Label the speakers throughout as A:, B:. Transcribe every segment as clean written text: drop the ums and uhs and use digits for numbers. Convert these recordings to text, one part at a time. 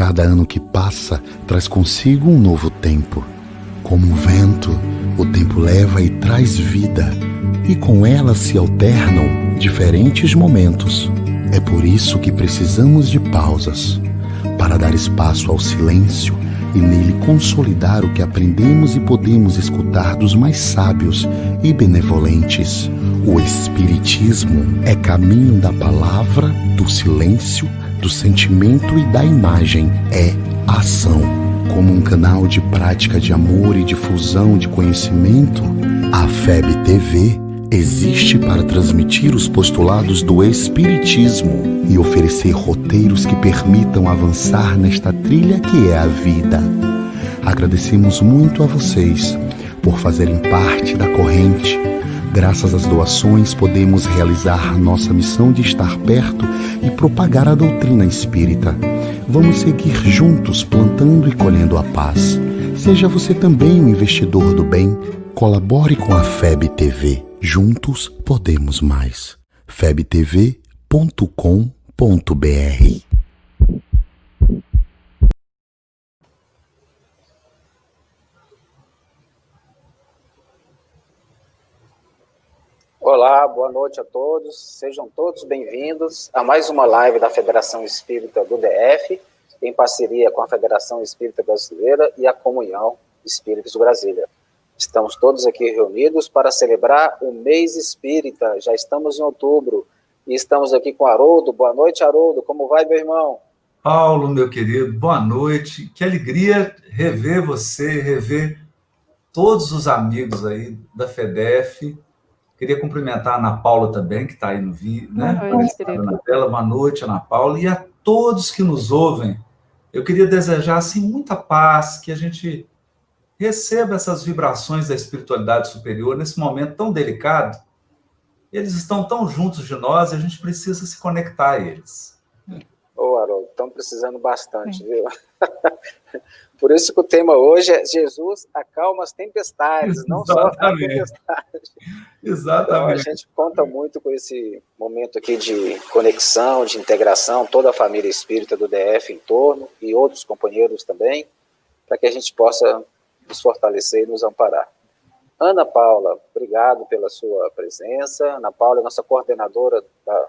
A: Cada ano que passa traz consigo um novo tempo. Como um vento, o tempo leva e traz vida, e com ela se alternam diferentes momentos. É por isso que precisamos de pausas, para dar espaço ao silêncio e nele consolidar o que aprendemos e podemos escutar dos mais sábios e benevolentes. O Espiritismo é caminho da palavra, do silêncio, do sentimento e da imagem. É ação. Como um canal de prática de amor e difusão de conhecimento, a FEB TV existe para transmitir os postulados do Espiritismo e oferecer roteiros que permitam avançar nesta trilha que é a vida. Agradecemos muito a vocês por fazerem parte da corrente. Graças às doações, podemos realizar nossa missão de estar perto e propagar a doutrina espírita. Vamos seguir juntos plantando e colhendo a paz. Seja você também um investidor do bem. Colabore com a FEB TV. Juntos podemos mais. febtv.com.br.
B: Olá, boa noite a todos. Sejam todos bem-vindos a mais uma live da Federação Espírita do DF, em parceria com a Federação Espírita Brasileira e a Comunhão Espíritas de Brasília. Estamos todos aqui reunidos para celebrar o mês espírita. Já estamos em outubro e estamos aqui com Haroldo. Boa noite, Haroldo. Como vai, meu irmão?
C: Paulo, meu querido, boa noite. Que alegria rever você, rever todos os amigos aí da FEDEF. Queria cumprimentar a Ana Paula também, que está aí no vídeo, né? Na tela. Boa noite, Ana Paula. E a todos que nos ouvem, eu queria desejar assim, muita paz, que a gente receba essas vibrações da espiritualidade superior nesse momento tão delicado. Eles estão tão juntos de nós e a gente precisa se conectar a eles.
B: Ô, Haroldo, estão precisando bastante, viu? Por isso que o tema hoje é Jesus acalma as tempestades,
C: Exatamente.
B: Não só a tempestade.
C: Exatamente.
B: Então, a gente conta muito com esse momento aqui de conexão, de integração, toda a família espírita do DF em torno e outros companheiros também, para que a gente possa nos fortalecer e nos amparar. Ana Paula, obrigado pela sua presença. Ana Paula é nossa coordenadora da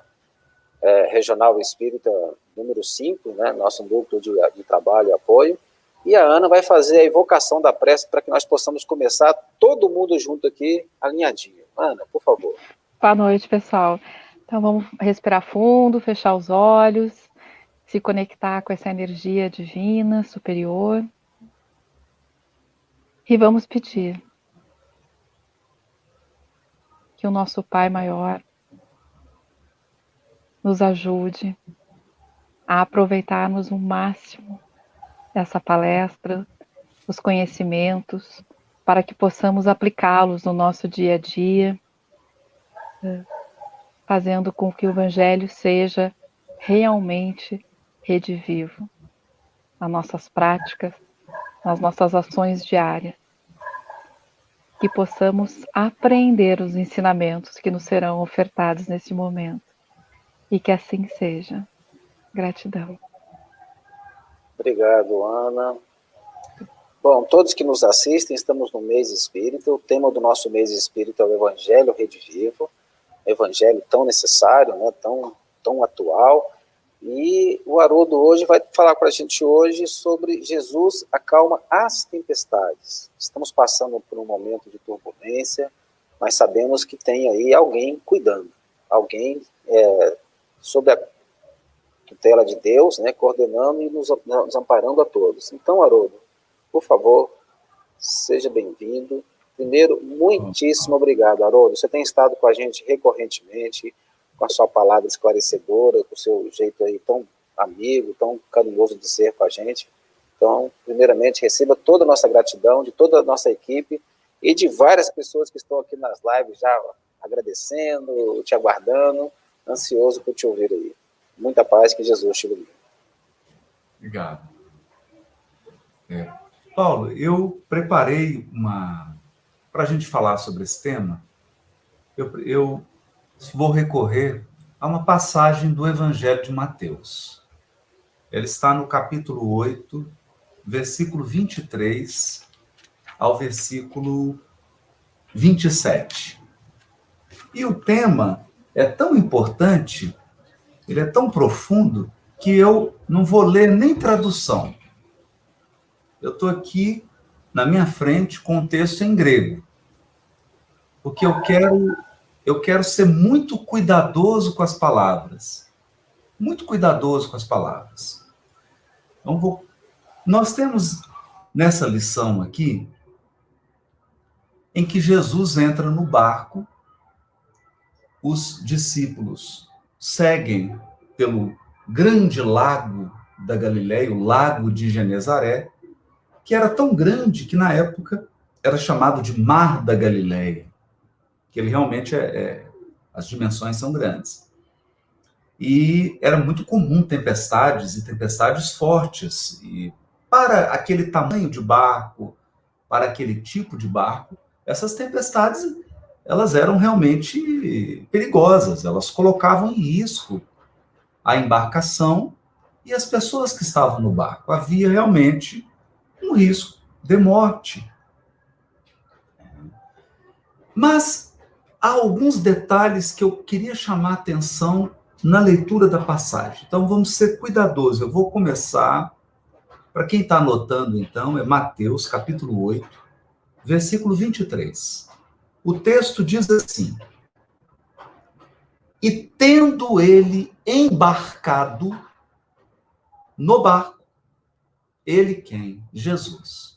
B: Regional Espírita número 5, né, nosso núcleo de trabalho e apoio. E a Ana vai fazer a invocação da prece para que nós possamos começar todo mundo junto aqui, alinhadinho. Ana, por favor.
D: Boa noite, pessoal. Então vamos respirar fundo, fechar os olhos, se conectar com essa energia divina, superior. E vamos pedir que o nosso Pai Maior nos ajude a aproveitarmos o máximo essa palestra, os conhecimentos, para que possamos aplicá-los no nosso dia a dia, fazendo com que o Evangelho seja realmente redivivo nas nossas práticas, nas nossas ações diárias, que possamos aprender os ensinamentos que nos serão ofertados nesse momento, e que assim seja. Gratidão.
B: Obrigado, Ana. Bom, todos que nos assistem, estamos no mês espírita. O tema do nosso mês espírita é o Evangelho Redivivo, Evangelho tão necessário, né, tão atual. E o Haroldo hoje vai falar para a gente hoje sobre Jesus acalma as tempestades. Estamos passando por um momento de turbulência, mas sabemos que tem aí alguém cuidando, alguém sob a tutela de Deus, né, coordenando e nos amparando a todos. Então, Haroldo, por favor, seja bem-vindo. Primeiro, muitíssimo obrigado, Haroldo. Você tem estado com a gente recorrentemente, com a sua palavra esclarecedora, com o seu jeito aí tão amigo, tão carinhoso de ser com a gente. Então, primeiramente, receba toda a nossa gratidão, de toda a nossa equipe e de várias pessoas que estão aqui nas lives já agradecendo, te aguardando, ansioso por te ouvir aí. Muita paz, que Jesus te ilumine.
C: Obrigado. Paulo, eu preparei para a gente falar sobre esse tema, eu vou recorrer a uma passagem do Evangelho de Mateus. Ela está no capítulo 8, versículo 23 ao versículo 27. E o tema é tão importante, ele é tão profundo, que eu não vou ler nem tradução. Eu estou aqui na minha frente com o texto em grego, porque eu quero ser muito cuidadoso com as palavras. Muito cuidadoso com as palavras. Então, nós temos nessa lição aqui, em que Jesus entra no barco, os discípulos seguem pelo grande lago da Galileia, o lago de Genezaré, que era tão grande que na época era chamado de Mar da Galileia, que ele realmente as dimensões são grandes. E era muito comum tempestades e tempestades fortes. E para aquele tamanho de barco, para aquele tipo de barco, essas tempestades, elas eram realmente perigosas. Elas colocavam em risco a embarcação e as pessoas que estavam no barco. Havia realmente um risco de morte. Mas há alguns detalhes que eu queria chamar a atenção na leitura da passagem. Então, vamos ser cuidadosos. Eu vou começar, para quem está anotando, então, é Mateus, capítulo 8, versículo 23. O texto diz assim: e tendo ele embarcado no barco, ele quem? Jesus.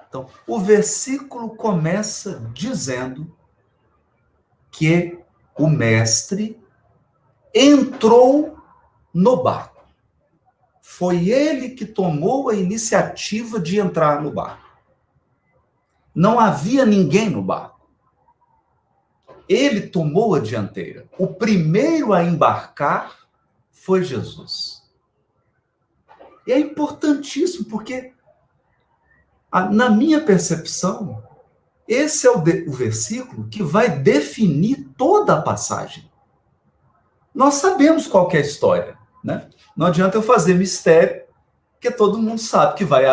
C: Então, o versículo começa dizendo que o mestre entrou no barco. Foi ele que tomou a iniciativa de entrar no barco. Não havia ninguém no barco. Ele tomou a dianteira. O primeiro a embarcar foi Jesus. E é importantíssimo, porque, na minha percepção, esse é o versículo que vai definir toda a passagem. Nós sabemos qual que é a história, né? Não adianta eu fazer mistério, porque todo mundo sabe que vai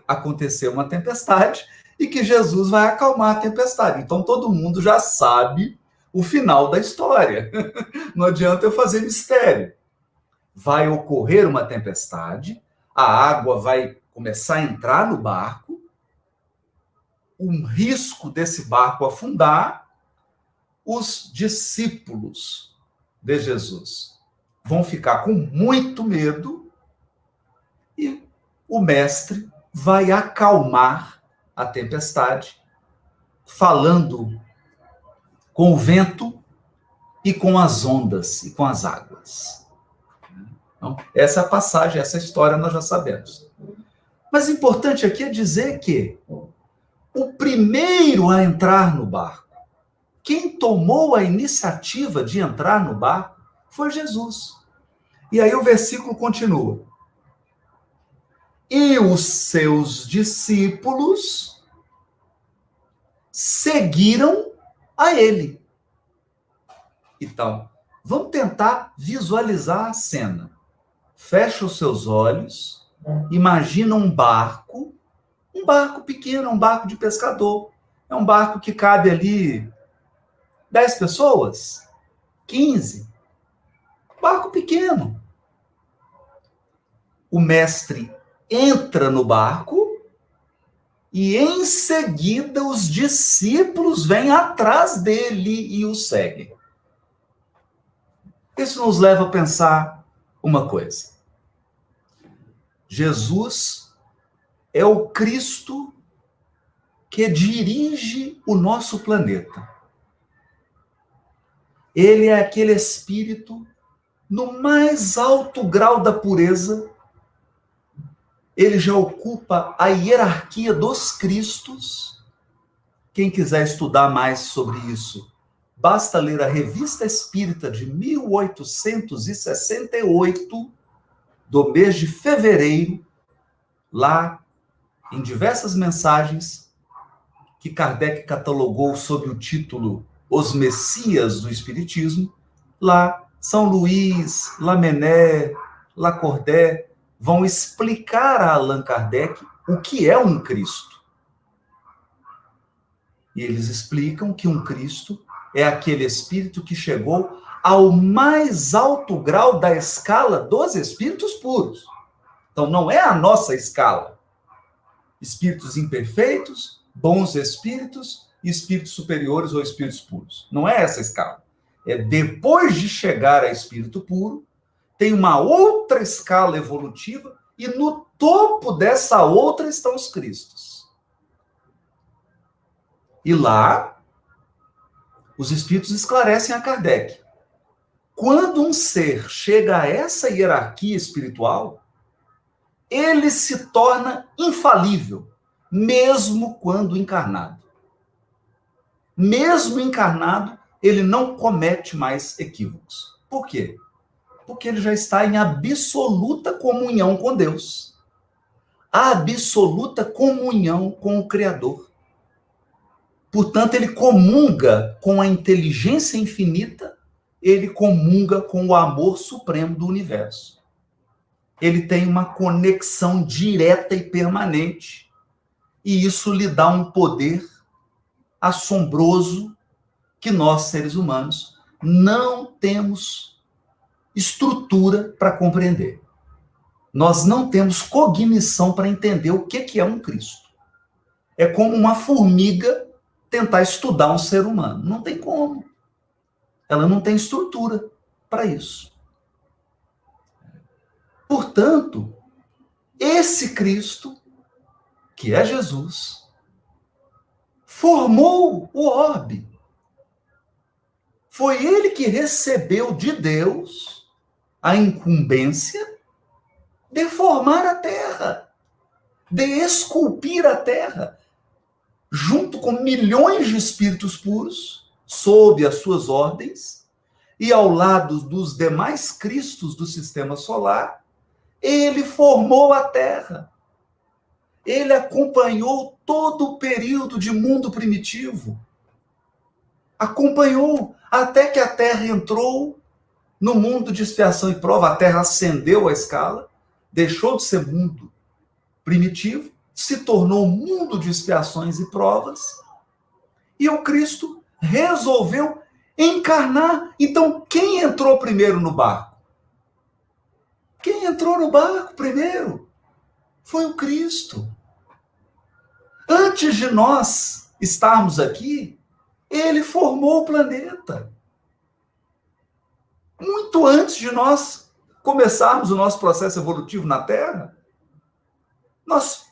C: acontecer uma tempestade e que Jesus vai acalmar a tempestade. Então todo mundo já sabe o final da história. Não adianta eu fazer mistério. Vai ocorrer uma tempestade, a água vai começar a entrar no barco, um risco desse barco afundar, os discípulos de Jesus vão ficar com muito medo e o mestre vai acalmar a tempestade, falando com o vento e com as ondas e com as águas. Então, essa passagem, essa história nós já sabemos. Mas o importante aqui é dizer que o primeiro a entrar no barco, quem tomou a iniciativa de entrar no barco, foi Jesus. E aí o versículo continua. E os seus discípulos seguiram a ele. Então, vamos tentar visualizar a cena. Fecha os seus olhos, imagina um barco pequeno, um barco de pescador. É um barco que cabe ali 10 pessoas, 15. Barco pequeno. O mestre entra no barco e em seguida os discípulos vêm atrás dele e o seguem. Isso nos leva a pensar uma coisa. Jesus é o Cristo que dirige o nosso planeta. Ele é aquele espírito no mais alto grau da pureza. Ele já ocupa a hierarquia dos Cristos. Quem quiser estudar mais sobre isso, basta ler a Revista Espírita de 1868, do mês de fevereiro, lá, em diversas mensagens, que Kardec catalogou sob o título Os Messias do Espiritismo. Lá, São Luís, Lamennais, Lacordaire vão explicar a Allan Kardec o que é um Cristo. E eles explicam que um Cristo é aquele espírito que chegou ao mais alto grau da escala dos espíritos puros. Então, não é a nossa escala. Espíritos imperfeitos, bons espíritos, espíritos superiores ou espíritos puros. Não é essa escala. É depois de chegar a espírito puro, tem uma outra escala evolutiva e no topo dessa outra estão os Cristos. E lá, os espíritos esclarecem a Kardec. Quando um ser chega a essa hierarquia espiritual, ele se torna infalível, mesmo quando encarnado. Mesmo encarnado, ele não comete mais equívocos. Por quê? Porque ele já está em absoluta comunhão com Deus. Absoluta comunhão com o Criador. Portanto, ele comunga com a inteligência infinita, ele comunga com o amor supremo do universo. Ele tem uma conexão direta e permanente, e isso lhe dá um poder assombroso que nós, seres humanos, não temos estrutura para compreender. Nós não temos cognição para entender o que é um Cristo. É como uma formiga tentar estudar um ser humano. Não tem como. Ela não tem estrutura para isso. Portanto, esse Cristo, que é Jesus, formou o orbe. Foi ele que recebeu de Deus a incumbência de formar a terra, de esculpir a terra, junto com milhões de espíritos puros, sob as suas ordens, e ao lado dos demais Cristos do sistema solar, ele formou a terra. Ele acompanhou todo o período de mundo primitivo. Acompanhou até que a Terra entrou no mundo de expiação e prova. A Terra ascendeu a escala, deixou de ser mundo primitivo, se tornou mundo de expiações e provas, e o Cristo resolveu encarnar. Então, quem entrou primeiro no barco? Quem entrou no barco primeiro foi o Cristo. Antes de nós estarmos aqui, ele formou o planeta. Muito antes de nós começarmos o nosso processo evolutivo na Terra, nós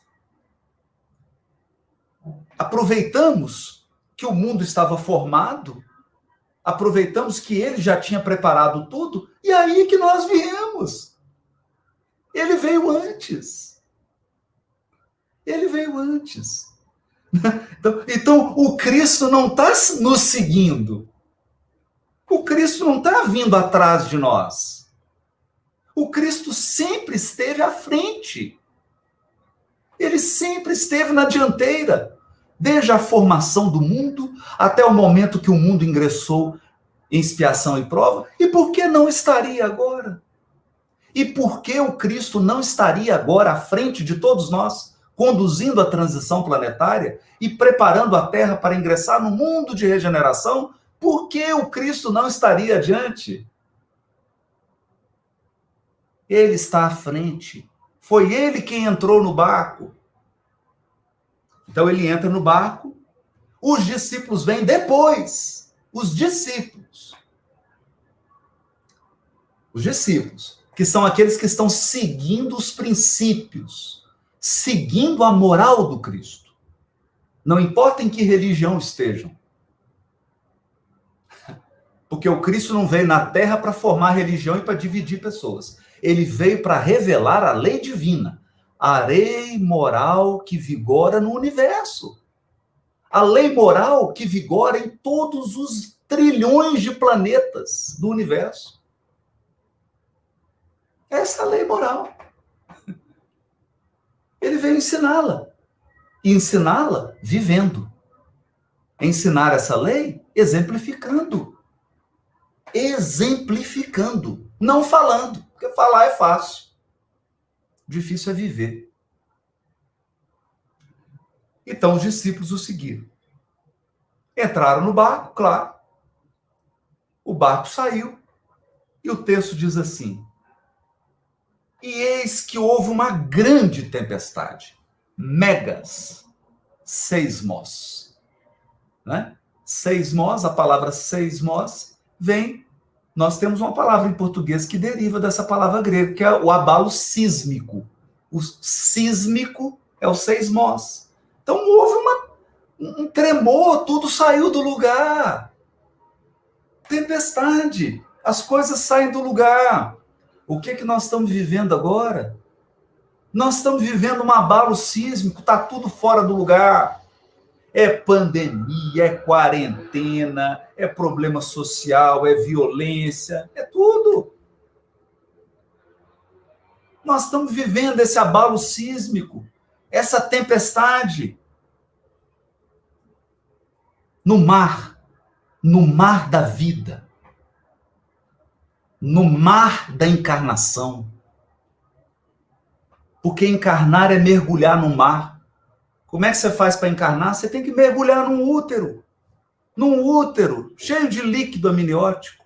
C: aproveitamos que o mundo estava formado, aproveitamos que ele já tinha preparado tudo, e aí que nós viemos. Ele veio antes. Ele veio antes. Então, o Cristo não está nos seguindo. O Cristo não está vindo atrás de nós. O Cristo sempre esteve à frente. Ele sempre esteve na dianteira, desde a formação do mundo até o momento que o mundo ingressou em expiação e prova. E por que não estaria agora? E por que o Cristo não estaria agora à frente de todos nós, conduzindo a transição planetária e preparando a Terra para ingressar no mundo de regeneração? Por que o Cristo não estaria adiante? Ele está à frente. Foi ele quem entrou no barco. Então ele entra no barco, os discípulos vêm depois. Os discípulos, que são aqueles que estão seguindo os princípios, seguindo a moral do Cristo. Não importa em que religião estejam. Porque o Cristo não veio na Terra para formar religião e para dividir pessoas. Ele veio para revelar a lei divina, a lei moral que vigora no universo. A lei moral que vigora em todos os trilhões de planetas do universo. Essa é a lei moral. Ele veio ensiná-la. E ensiná-la vivendo. Ensinar essa lei exemplificando. Exemplificando, não falando. Porque falar é fácil. Difícil é viver. Então os discípulos o seguiram. Entraram no barco, claro. O barco saiu. E o texto diz assim: e eis que houve uma grande tempestade. Megas. Seismos. Né? Seismos, a palavra seismos, vem... Nós temos uma palavra em português que deriva dessa palavra grega, que é o abalo sísmico. O sísmico é o seismos. Então houve um tremor, tudo saiu do lugar. Tempestade. As coisas saem do lugar. O que nós estamos vivendo agora? Nós estamos vivendo um abalo sísmico, está tudo fora do lugar. É pandemia, é quarentena, é problema social, é violência, é tudo. Nós estamos vivendo esse abalo sísmico, essa tempestade. No mar da vida, no mar da encarnação. Porque encarnar é mergulhar no mar. Como é que você faz para encarnar? Você tem que mergulhar num útero cheio de líquido amniótico.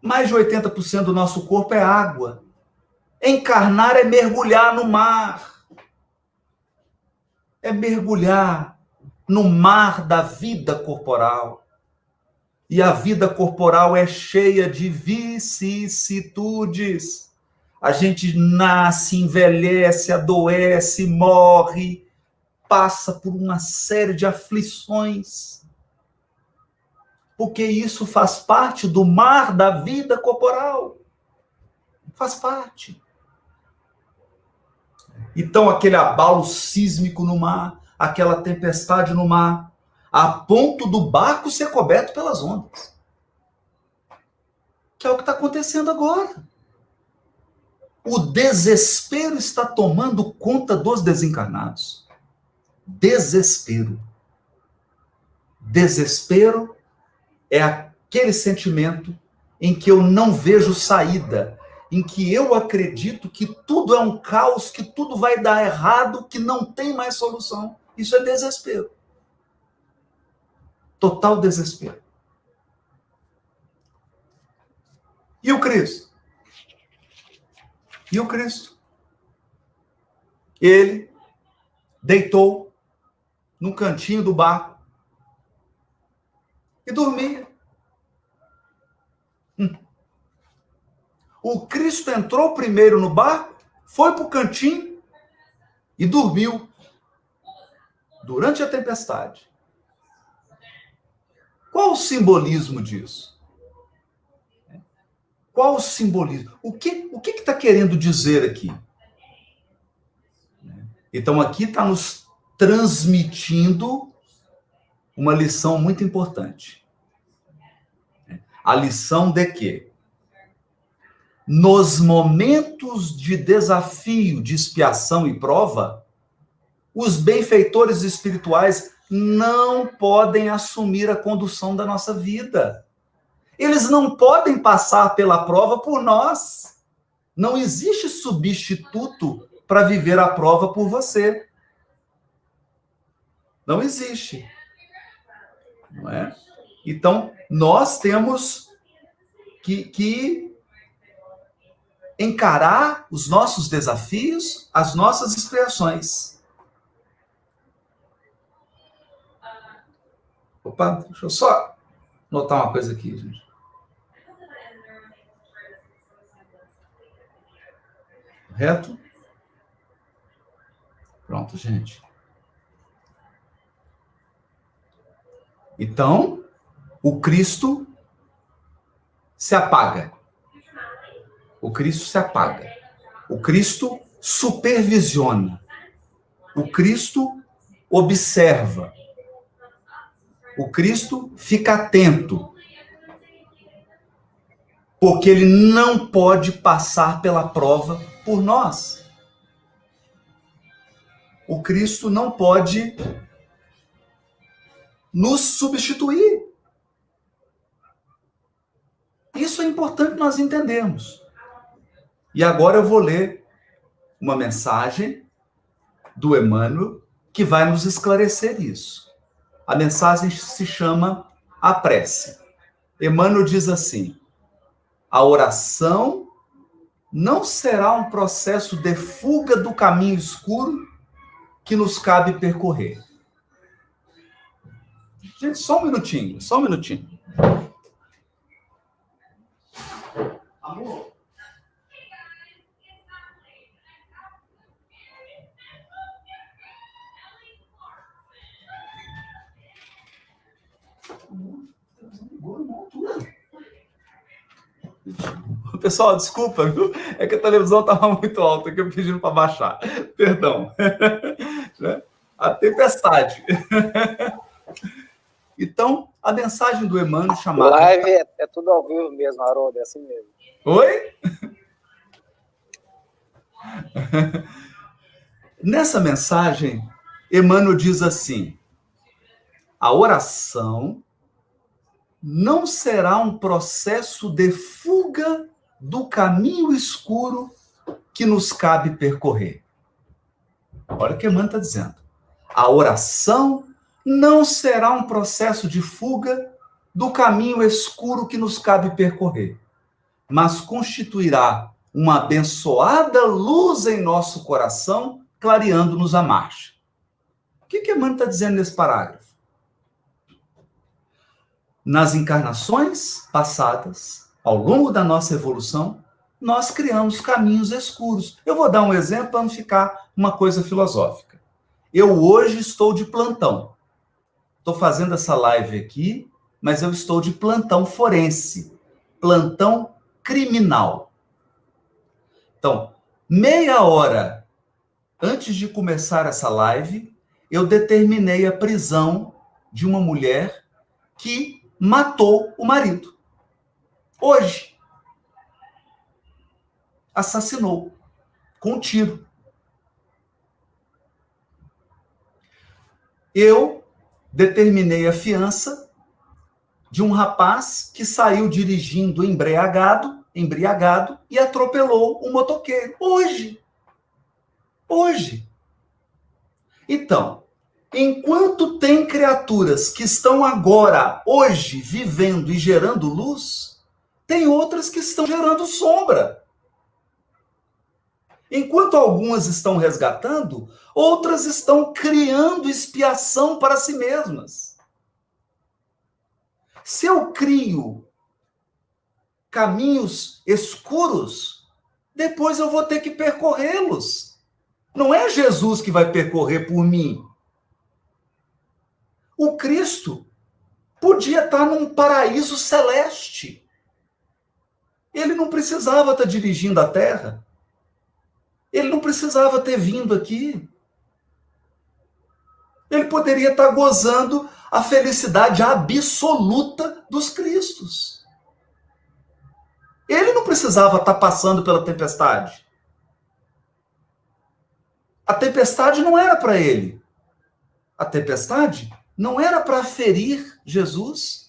C: Mais de 80% do nosso corpo é água. Encarnar é mergulhar no mar. É mergulhar no mar da vida corporal. E a vida corporal é cheia de vicissitudes. A gente nasce, envelhece, adoece, morre, passa por uma série de aflições. Porque isso faz parte do mar da vida corporal. Faz parte. Então, aquele abalo sísmico no mar, aquela tempestade no mar, a ponto do barco ser coberto pelas ondas. Que é o que está acontecendo agora. O desespero está tomando conta dos desencarnados. Desespero. Desespero é aquele sentimento em que eu não vejo saída, em que eu acredito que tudo é um caos, que tudo vai dar errado, que não tem mais solução. Isso é desespero. Total desespero. E o Cristo? E o Cristo? Ele deitou num cantinho do barco e dormia. O Cristo entrou primeiro no barco, foi para o cantinho e dormiu durante a tempestade. Qual o simbolismo disso? Qual o simbolismo? O que está querendo dizer aqui? Então, aqui está nos transmitindo uma lição muito importante. A lição de que, nos momentos de desafio, de expiação e prova, os benfeitores espirituais não podem assumir a condução da nossa vida. Eles não podem passar pela prova por nós. Não existe substituto para viver a prova por você. Não existe. Não é? Então, nós temos que encarar os nossos desafios, as nossas expiações. Opa, deixa eu só notar uma coisa aqui, gente. Correto? Pronto, gente. Então, o Cristo se apaga. O Cristo se apaga. O Cristo supervisiona. O Cristo observa. O Cristo fica atento. Porque ele não pode passar pela prova por nós. O Cristo não pode nos substituir. Isso é importante nós entendermos. E agora eu vou ler uma mensagem do Emmanuel que vai nos esclarecer isso. A mensagem se chama A Prece. Emmanuel diz assim: a oração não será um processo de fuga do caminho escuro que nos cabe percorrer. Gente, só um minutinho. Amor. Pessoal, desculpa, viu? É que a televisão estava muito alta, que eu pedindo para baixar. Perdão. A tempestade. Então, a mensagem do Emmanuel chamada...
B: Live é tudo ao vivo mesmo, Haroldo, é assim mesmo.
C: Oi? Nessa mensagem, Emmanuel diz assim: a oração não será um processo de fuga do caminho escuro que nos cabe percorrer. Olha o que Emmanuel está dizendo. A oração não será um processo de fuga do caminho escuro que nos cabe percorrer, mas constituirá uma abençoada luz em nosso coração, clareando-nos a marcha. O que Emmanuel está dizendo nesse parágrafo? Nas encarnações passadas, ao longo da nossa evolução, nós criamos caminhos escuros. Eu vou dar um exemplo para não ficar uma coisa filosófica. Eu hoje estou de plantão. Estou fazendo essa live aqui, mas eu estou de plantão forense, plantão criminal. Então, meia hora antes de começar essa live, eu determinei a prisão de uma mulher que matou o marido. Hoje. Assassinou. Com um tiro. Eu determinei a fiança de um rapaz que saiu dirigindo embriagado e atropelou um motoqueiro. Hoje. Então, enquanto tem criaturas que estão agora, hoje, vivendo e gerando luz, tem outras que estão gerando sombra. Enquanto algumas estão resgatando, outras estão criando expiação para si mesmas. Se eu crio caminhos escuros, depois eu vou ter que percorrê-los. Não é Jesus que vai percorrer por mim. O Cristo podia estar num paraíso celeste. Ele não precisava estar dirigindo a terra. Ele não precisava ter vindo aqui. Ele poderia estar gozando a felicidade absoluta dos Cristos. Ele não precisava estar passando pela tempestade. A tempestade não era para ele. A tempestade não era para ferir Jesus.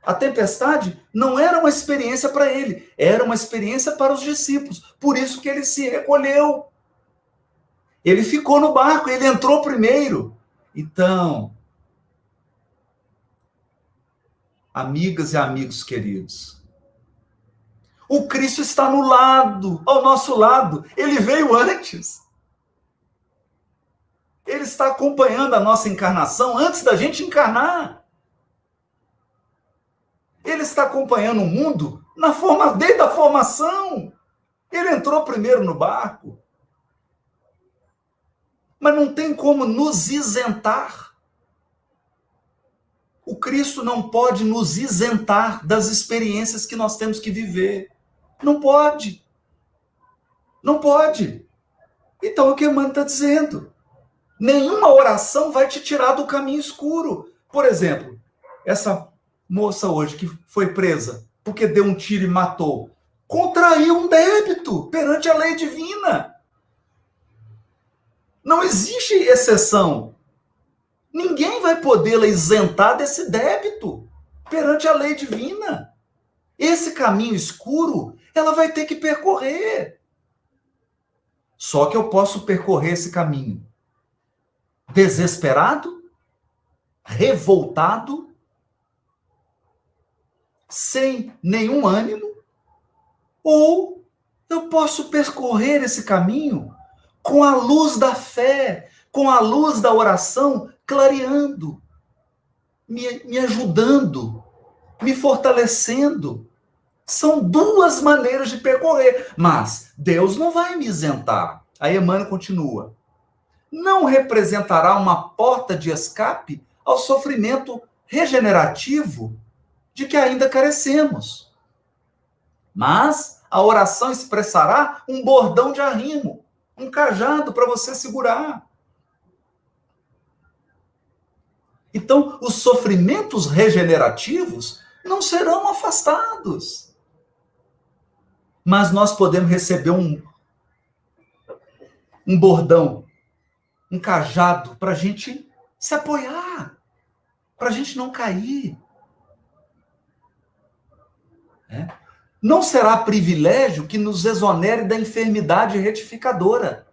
C: A tempestade não era uma experiência para ele, era uma experiência para os discípulos. Por isso que ele se recolheu. Ele ficou no barco, ele entrou primeiro. Então, amigas e amigos queridos, o Cristo está ao nosso lado. Ele veio antes. Ele está acompanhando a nossa encarnação antes da gente encarnar. Ele está acompanhando o mundo desde a formação. Ele entrou primeiro no barco. Mas não tem como nos isentar. O Cristo não pode nos isentar das experiências que nós temos que viver. Não pode. Não pode. Então, o que Emmanuel está dizendo? Nenhuma oração vai te tirar do caminho escuro. Por exemplo, essa moça hoje que foi presa porque deu um tiro e matou, contraiu um débito perante a lei divina. Não existe exceção. Ninguém vai poder isentar desse débito perante a lei divina. esse caminho escuro, ela vai ter que percorrer. Só que eu posso percorrer esse caminho desesperado, revoltado, sem nenhum ânimo, ou eu posso percorrer esse caminho com a luz da fé, com a luz da oração, clareando, me ajudando, me fortalecendo. São duas maneiras de percorrer, mas Deus não vai me isentar. Aí Emmanuel continua. Não representará uma porta de escape ao sofrimento regenerativo de que ainda carecemos. Mas a oração expressará um bordão de arrimo, um cajado para você segurar. Então, os sofrimentos regenerativos não serão afastados. Mas nós podemos receber um bordão, um cajado, para a gente se apoiar, para a gente não cair. Não será privilégio que nos exonere da enfermidade retificadora,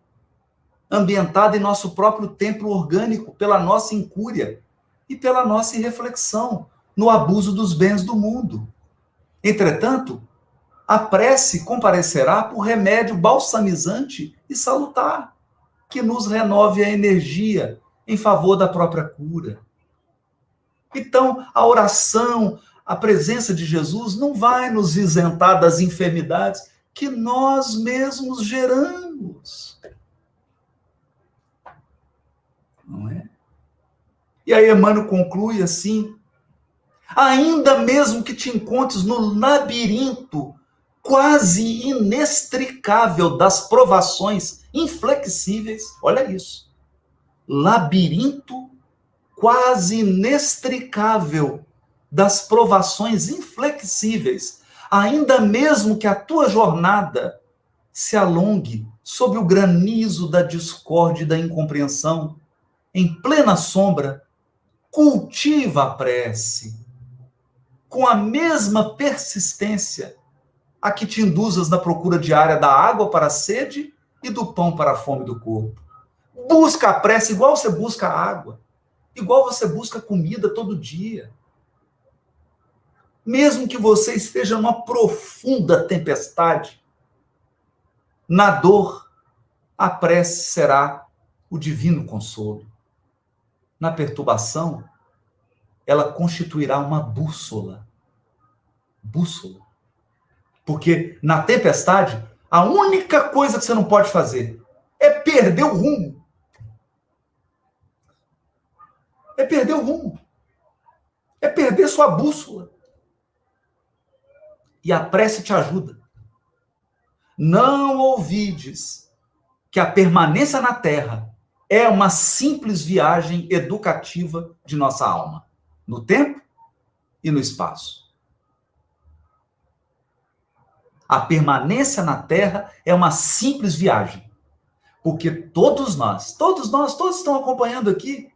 C: ambientada em nosso próprio templo orgânico, pela nossa incúria e pela nossa irreflexão no abuso dos bens do mundo. Entretanto, a prece comparecerá por remédio balsamizante e salutar, que nos renove a energia em favor da própria cura. Então, a oração, a presença de Jesus não vai nos isentar das enfermidades que nós mesmos geramos. Não é? E aí Emmanuel conclui assim: ainda mesmo que te encontres no labirinto quase inextricável das provações inflexíveis, olha isso, labirinto quase inextricável das provações inflexíveis, ainda mesmo que a tua jornada se alongue sob o granizo da discórdia e da incompreensão, em plena sombra, cultiva a prece, com a mesma persistência a que te induzas na procura diária da água para a sede e do pão para a fome do corpo. Busca a prece igual você busca a água, igual você busca comida todo dia. Mesmo que você esteja numa profunda tempestade, na dor, a prece será o divino consolo. Na perturbação, ela constituirá uma bússola. Bússola. Porque na tempestade, a única coisa que você não pode fazer é perder o rumo. É perder o rumo. É perder sua bússola. E a prece te ajuda. Não ouvides que a permanência na terra é uma simples viagem educativa de nossa alma, no tempo e no espaço. A permanência na terra é uma simples viagem, porque todos estão acompanhando aqui,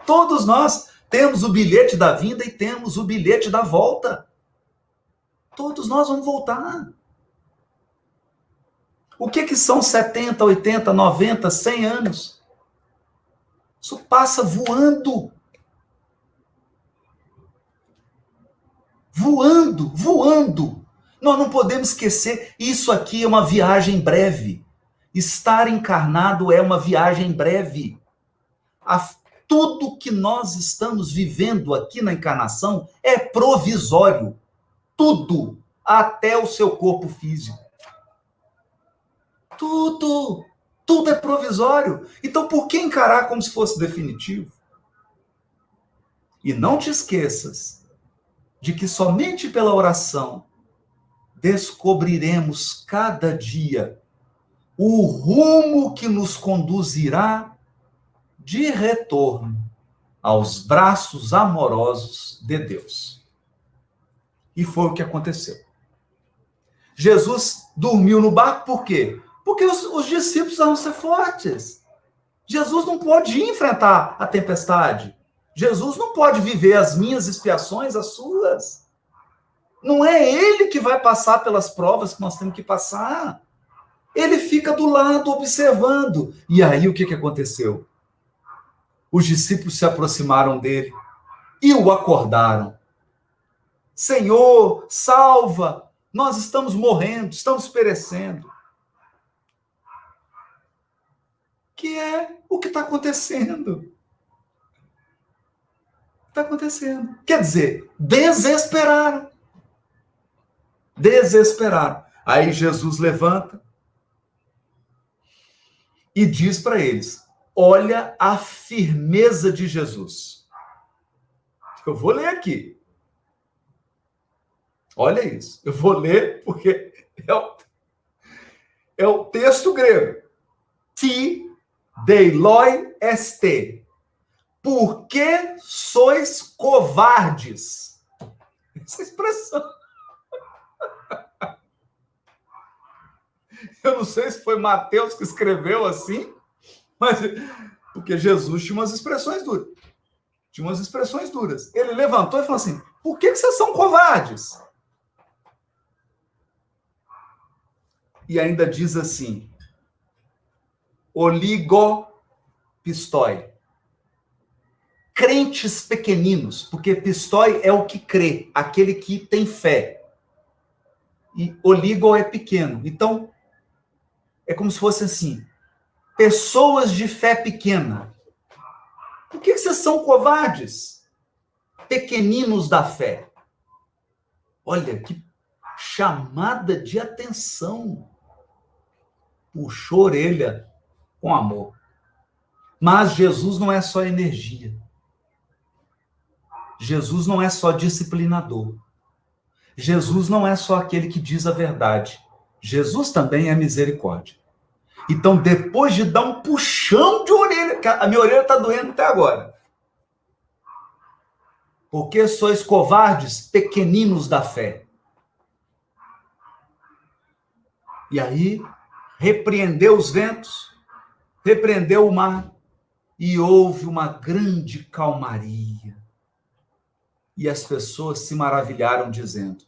C: todos nós temos o bilhete da vinda e temos o bilhete da volta. Todos nós vamos voltar. O que são 70, 80, 90, 100 anos? Isso passa voando. Voando. Nós não podemos esquecer, isso aqui é uma viagem breve. Estar encarnado é uma viagem breve. Tudo que nós estamos vivendo aqui na encarnação é provisório. Tudo, até o seu corpo físico. Tudo é provisório. Então, por que encarar como se fosse definitivo? E não te esqueças de que somente pela oração descobriremos cada dia o rumo que nos conduzirá de retorno aos braços amorosos de Deus. E foi o que aconteceu. Jesus dormiu no barco por quê? Porque os discípulos precisavam ser fortes. Jesus não pode enfrentar a tempestade. Jesus não pode viver as minhas expiações, as suas. Não é ele que vai passar pelas provas que nós temos que passar. Ele fica do lado observando. E aí o que aconteceu? Os discípulos se aproximaram dele e o acordaram. Senhor, salva! Nós estamos morrendo, estamos perecendo. Que é o que está acontecendo. Está acontecendo. Quer dizer, desesperaram. Desesperaram. Aí Jesus levanta e diz para eles: olha a firmeza de Jesus. Eu vou ler aqui. Olha isso. Eu vou ler porque é o texto grego. Ti deiloi este. Por que sois covardes? Essa expressão. Eu não sei se foi Mateus que escreveu assim, mas porque Jesus tinha umas expressões duras. Tinha umas expressões duras. Ele levantou e falou assim: por que vocês são covardes? E ainda diz assim: oligopistoi. Crentes pequeninos, porque pistoi é o que crê, aquele que tem fé. E oligo é pequeno. Então, é como se fosse assim: pessoas de fé pequena. Por que vocês são covardes? Pequeninos da fé. Olha que chamada de atenção. Puxou a orelha com amor. Mas Jesus não é só energia. Jesus não é só disciplinador. Jesus não é só aquele que diz a verdade. Jesus também é misericórdia. Então, depois de dar um puxão de orelha, a minha orelha está doendo até agora. Porque sois covardes, pequeninos da fé. E aí, repreendeu os ventos, repreendeu o mar, e houve uma grande calmaria. E as pessoas se maravilharam, dizendo: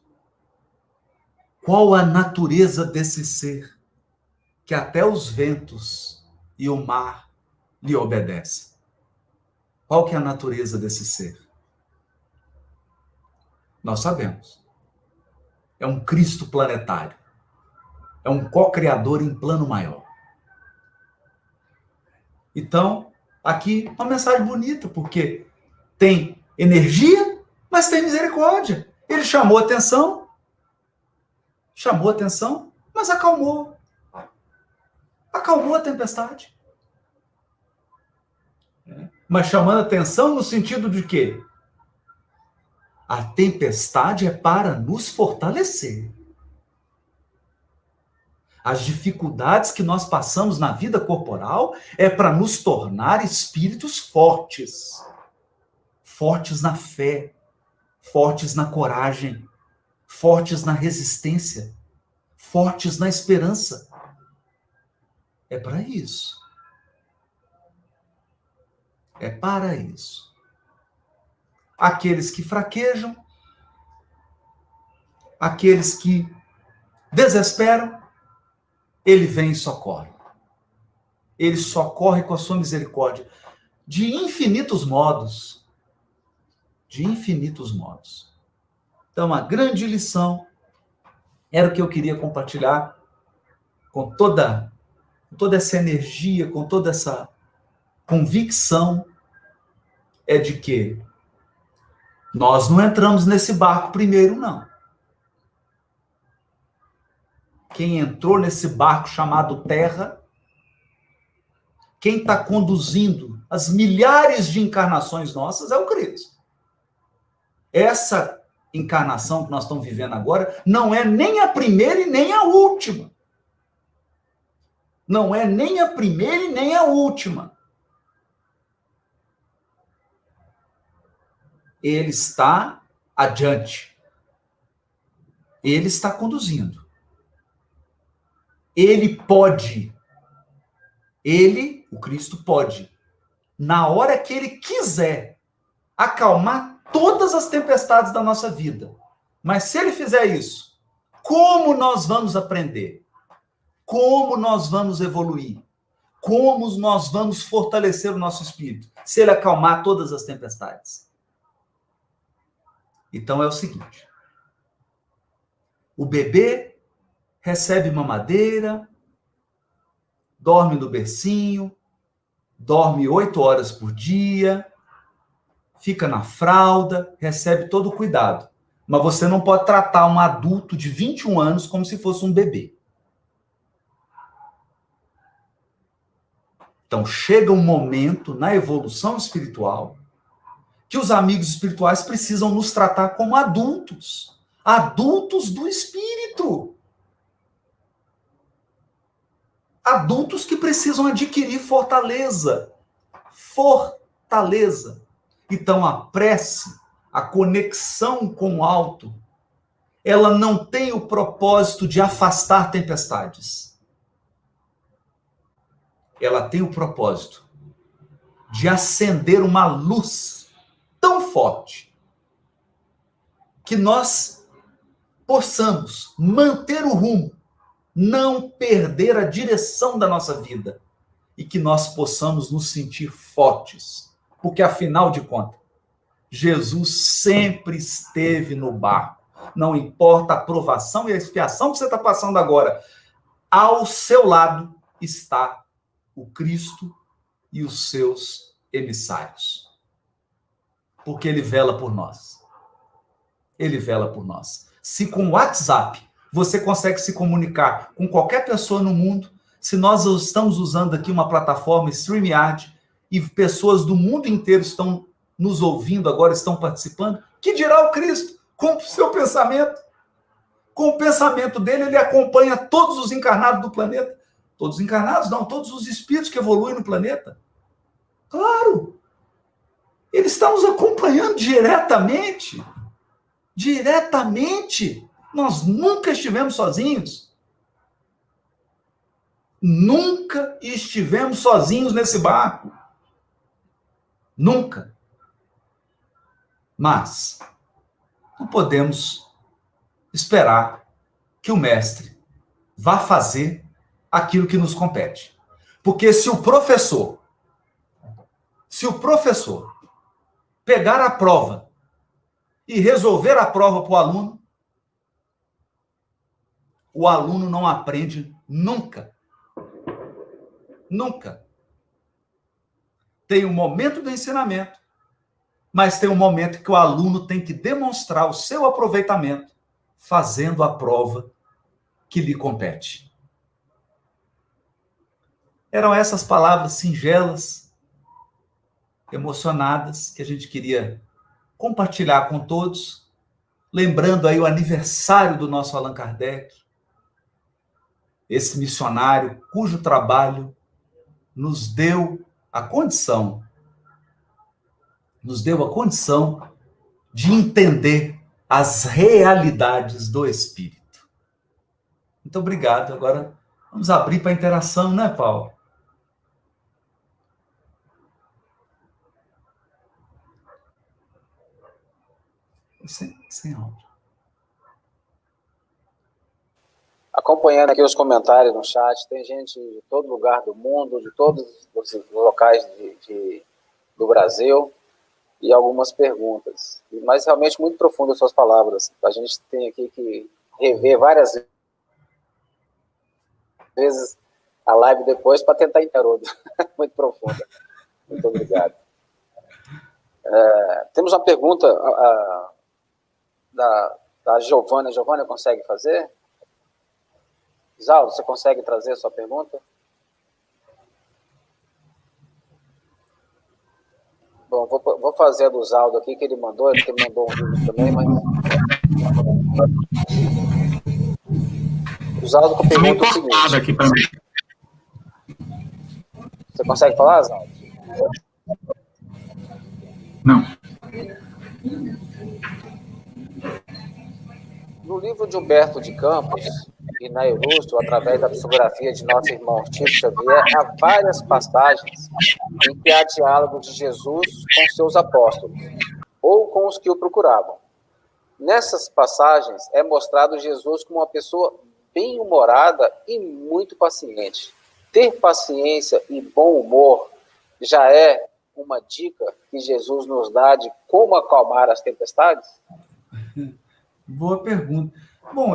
C: qual a natureza desse ser, que até os ventos e o mar lhe obedecem? Qual que é a natureza desse ser? Nós sabemos. É um Cristo planetário. É um co-criador em plano maior. Então, aqui uma mensagem bonita, porque tem energia, mas tem misericórdia. Ele chamou atenção, mas acalmou. Acalmou a tempestade. Mas chamando atenção no sentido de quê? A tempestade é para nos fortalecer. As dificuldades que nós passamos na vida corporal é para nos tornar espíritos fortes. Fortes na fé, fortes na coragem, fortes na resistência, fortes na esperança. É para isso. É para isso. Aqueles que fraquejam, aqueles que desesperam, ele vem e socorre. Ele socorre com a sua misericórdia de infinitos modos. De infinitos modos. Então, uma grande lição era o que eu queria compartilhar com toda essa energia, com toda essa convicção, é de que nós não entramos nesse barco primeiro, não. Quem entrou nesse barco chamado Terra, quem está conduzindo as milhares de encarnações nossas é o Cristo. Essa encarnação que nós estamos vivendo agora não é nem a primeira e nem a última. Não é nem a primeira e nem a última. Ele está adiante. Ele está conduzindo. Ele pode. Ele, o Cristo, pode, na hora que ele quiser, acalmar todas as tempestades da nossa vida. Mas se ele fizer isso, como nós vamos aprender? Como nós vamos evoluir? Como nós vamos fortalecer o nosso espírito? Se ele acalmar todas as tempestades. Então é o seguinte. O bebê recebe mamadeira, dorme no bercinho, dorme 8 horas por dia, fica na fralda, recebe todo o cuidado. Mas você não pode tratar um adulto de 21 anos como se fosse um bebê. Então, chega um momento na evolução espiritual que os amigos espirituais precisam nos tratar como adultos. Adultos do espírito. Adultos que precisam adquirir fortaleza. Fortaleza. Então, a prece, a conexão com o alto, ela não tem o propósito de afastar tempestades. Ela tem o propósito de acender uma luz tão forte que nós possamos manter o rumo, não perder a direção da nossa vida e que nós possamos nos sentir fortes, porque afinal de contas, Jesus sempre esteve no barco. Não importa a provação e a expiação que você está passando agora, ao seu lado está o Cristo e os seus emissários. Porque ele vela por nós. Ele vela por nós. Se com o WhatsApp você consegue se comunicar com qualquer pessoa no mundo, se nós estamos usando aqui uma plataforma StreamYard e pessoas do mundo inteiro estão nos ouvindo agora, estão participando, que dirá o Cristo com o seu pensamento? Com o pensamento dele, ele acompanha todos os encarnados do planeta. Todos os encarnados, não, todos os espíritos que evoluem no planeta. Claro! Ele está nos acompanhando diretamente. Diretamente. Nós nunca estivemos sozinhos. Nunca estivemos sozinhos nesse barco. Nunca. Mas não podemos esperar que o mestre vá fazer aquilo que nos compete. Porque se o professor pegar a prova e resolver a prova para o aluno não aprende nunca. Nunca. Tem um momento do ensinamento, mas tem um momento que o aluno tem que demonstrar o seu aproveitamento fazendo a prova que lhe compete. Eram essas palavras singelas, emocionadas, que a gente queria compartilhar com todos, lembrando aí o aniversário do nosso Allan Kardec, esse missionário cujo trabalho nos deu a condição de entender as realidades do Espírito. Muito obrigado. Agora vamos abrir para a interação, né, Paulo? Sem áudio.
B: Acompanhando aqui os comentários no chat, tem gente de todo lugar do mundo, de todos os locais do Brasil, e algumas perguntas. Mas realmente muito profundas suas palavras. A gente tem aqui que rever várias vezes a live depois para tentar entender. Muito profunda. Muito obrigado. Temos uma pergunta da Giovana. Giovana, consegue fazer? Isauro, você consegue trazer a sua pergunta? Bom, vou fazer a do Zaldo aqui, que ele mandou um vídeo também, mas... O Zaldo pergunta o seguinte...
E: Aqui pra mim.
B: Você consegue falar, Zaldo?
E: Não.
B: No livro de Humberto de Campos, e na Ilustre, através da psicografia de nosso irmão Chico Xavier, há várias passagens em que há diálogo de Jesus com seus apóstolos, ou com os que o procuravam. Nessas passagens é mostrado Jesus como uma pessoa bem-humorada e muito paciente. Ter paciência e bom humor já é uma dica que Jesus nos dá de como acalmar as tempestades?
C: Boa pergunta. Bom,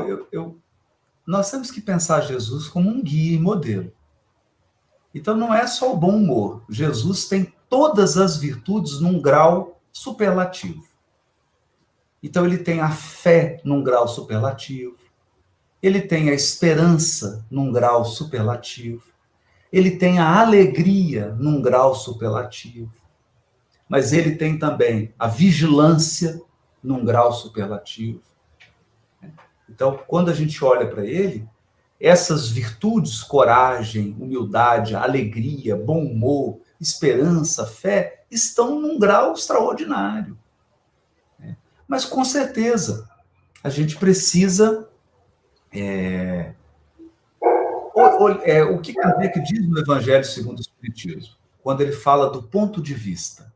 C: nós temos que pensar Jesus como um guia e modelo. Então não é só o bom humor. Jesus tem todas as virtudes num grau superlativo. Então ele tem a fé num grau superlativo, ele tem a esperança num grau superlativo, ele tem a alegria num grau superlativo, mas ele tem também a vigilância num grau superlativo. Então, quando a gente olha para ele, essas virtudes, coragem, humildade, alegria, bom humor, esperança, fé, estão num grau extraordinário. Mas, com certeza, a gente precisa... o que Kardec diz no Evangelho segundo o Espiritismo? Quando ele fala do ponto de vista.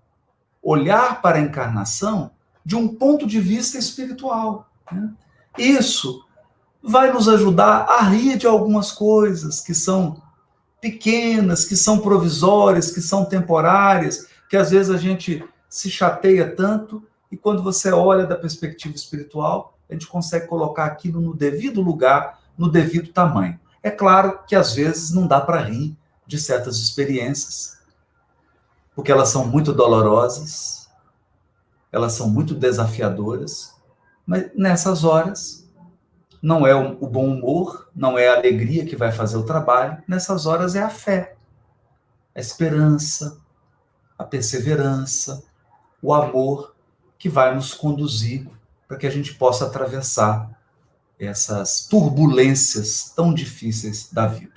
C: Olhar para a encarnação de um ponto de vista espiritual. Né? Isso vai nos ajudar a rir de algumas coisas que são pequenas, que são provisórias, que são temporárias, que às vezes a gente se chateia tanto, e quando você olha da perspectiva espiritual, a gente consegue colocar aquilo no devido lugar, no devido tamanho. É claro que às vezes não dá para rir de certas experiências, porque elas são muito dolorosas, elas são muito desafiadoras, mas nessas horas não é o bom humor, não é a alegria que vai fazer o trabalho, nessas horas é a fé, a esperança, a perseverança, o amor que vai nos conduzir para que a gente possa atravessar essas turbulências tão difíceis da vida.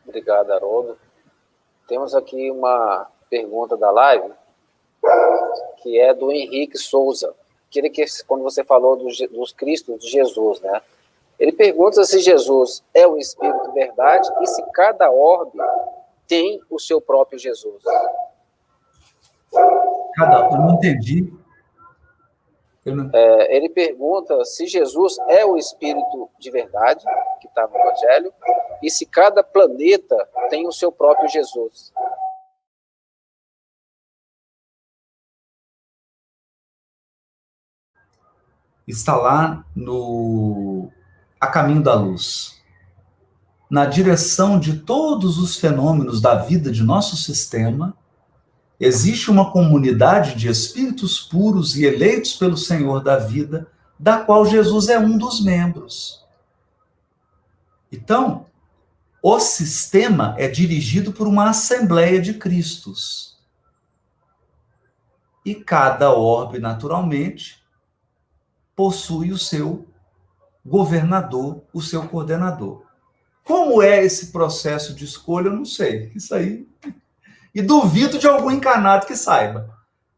B: Obrigado, Haroldo. Temos aqui uma pergunta da live, que é do Henrique Souza. Queria que, quando você falou dos Cristos de Jesus, né? Ele pergunta se Jesus é o Espírito Verdade e se cada orbe tem o seu próprio Jesus.
C: Eu não entendi.
B: Ele pergunta se Jesus é o Espírito de Verdade, que está no Evangelho, e se cada planeta tem o seu próprio Jesus.
C: Está lá A Caminho da Luz. Na direção de todos os fenômenos da vida de nosso sistema, existe uma comunidade de espíritos puros e eleitos pelo Senhor da vida, da qual Jesus é um dos membros. Então, o sistema é dirigido por uma Assembleia de Cristos. E cada orbe, naturalmente, possui o seu governador, o seu coordenador. Como é esse processo de escolha, eu não sei. Isso aí... E duvido de algum encarnado que saiba.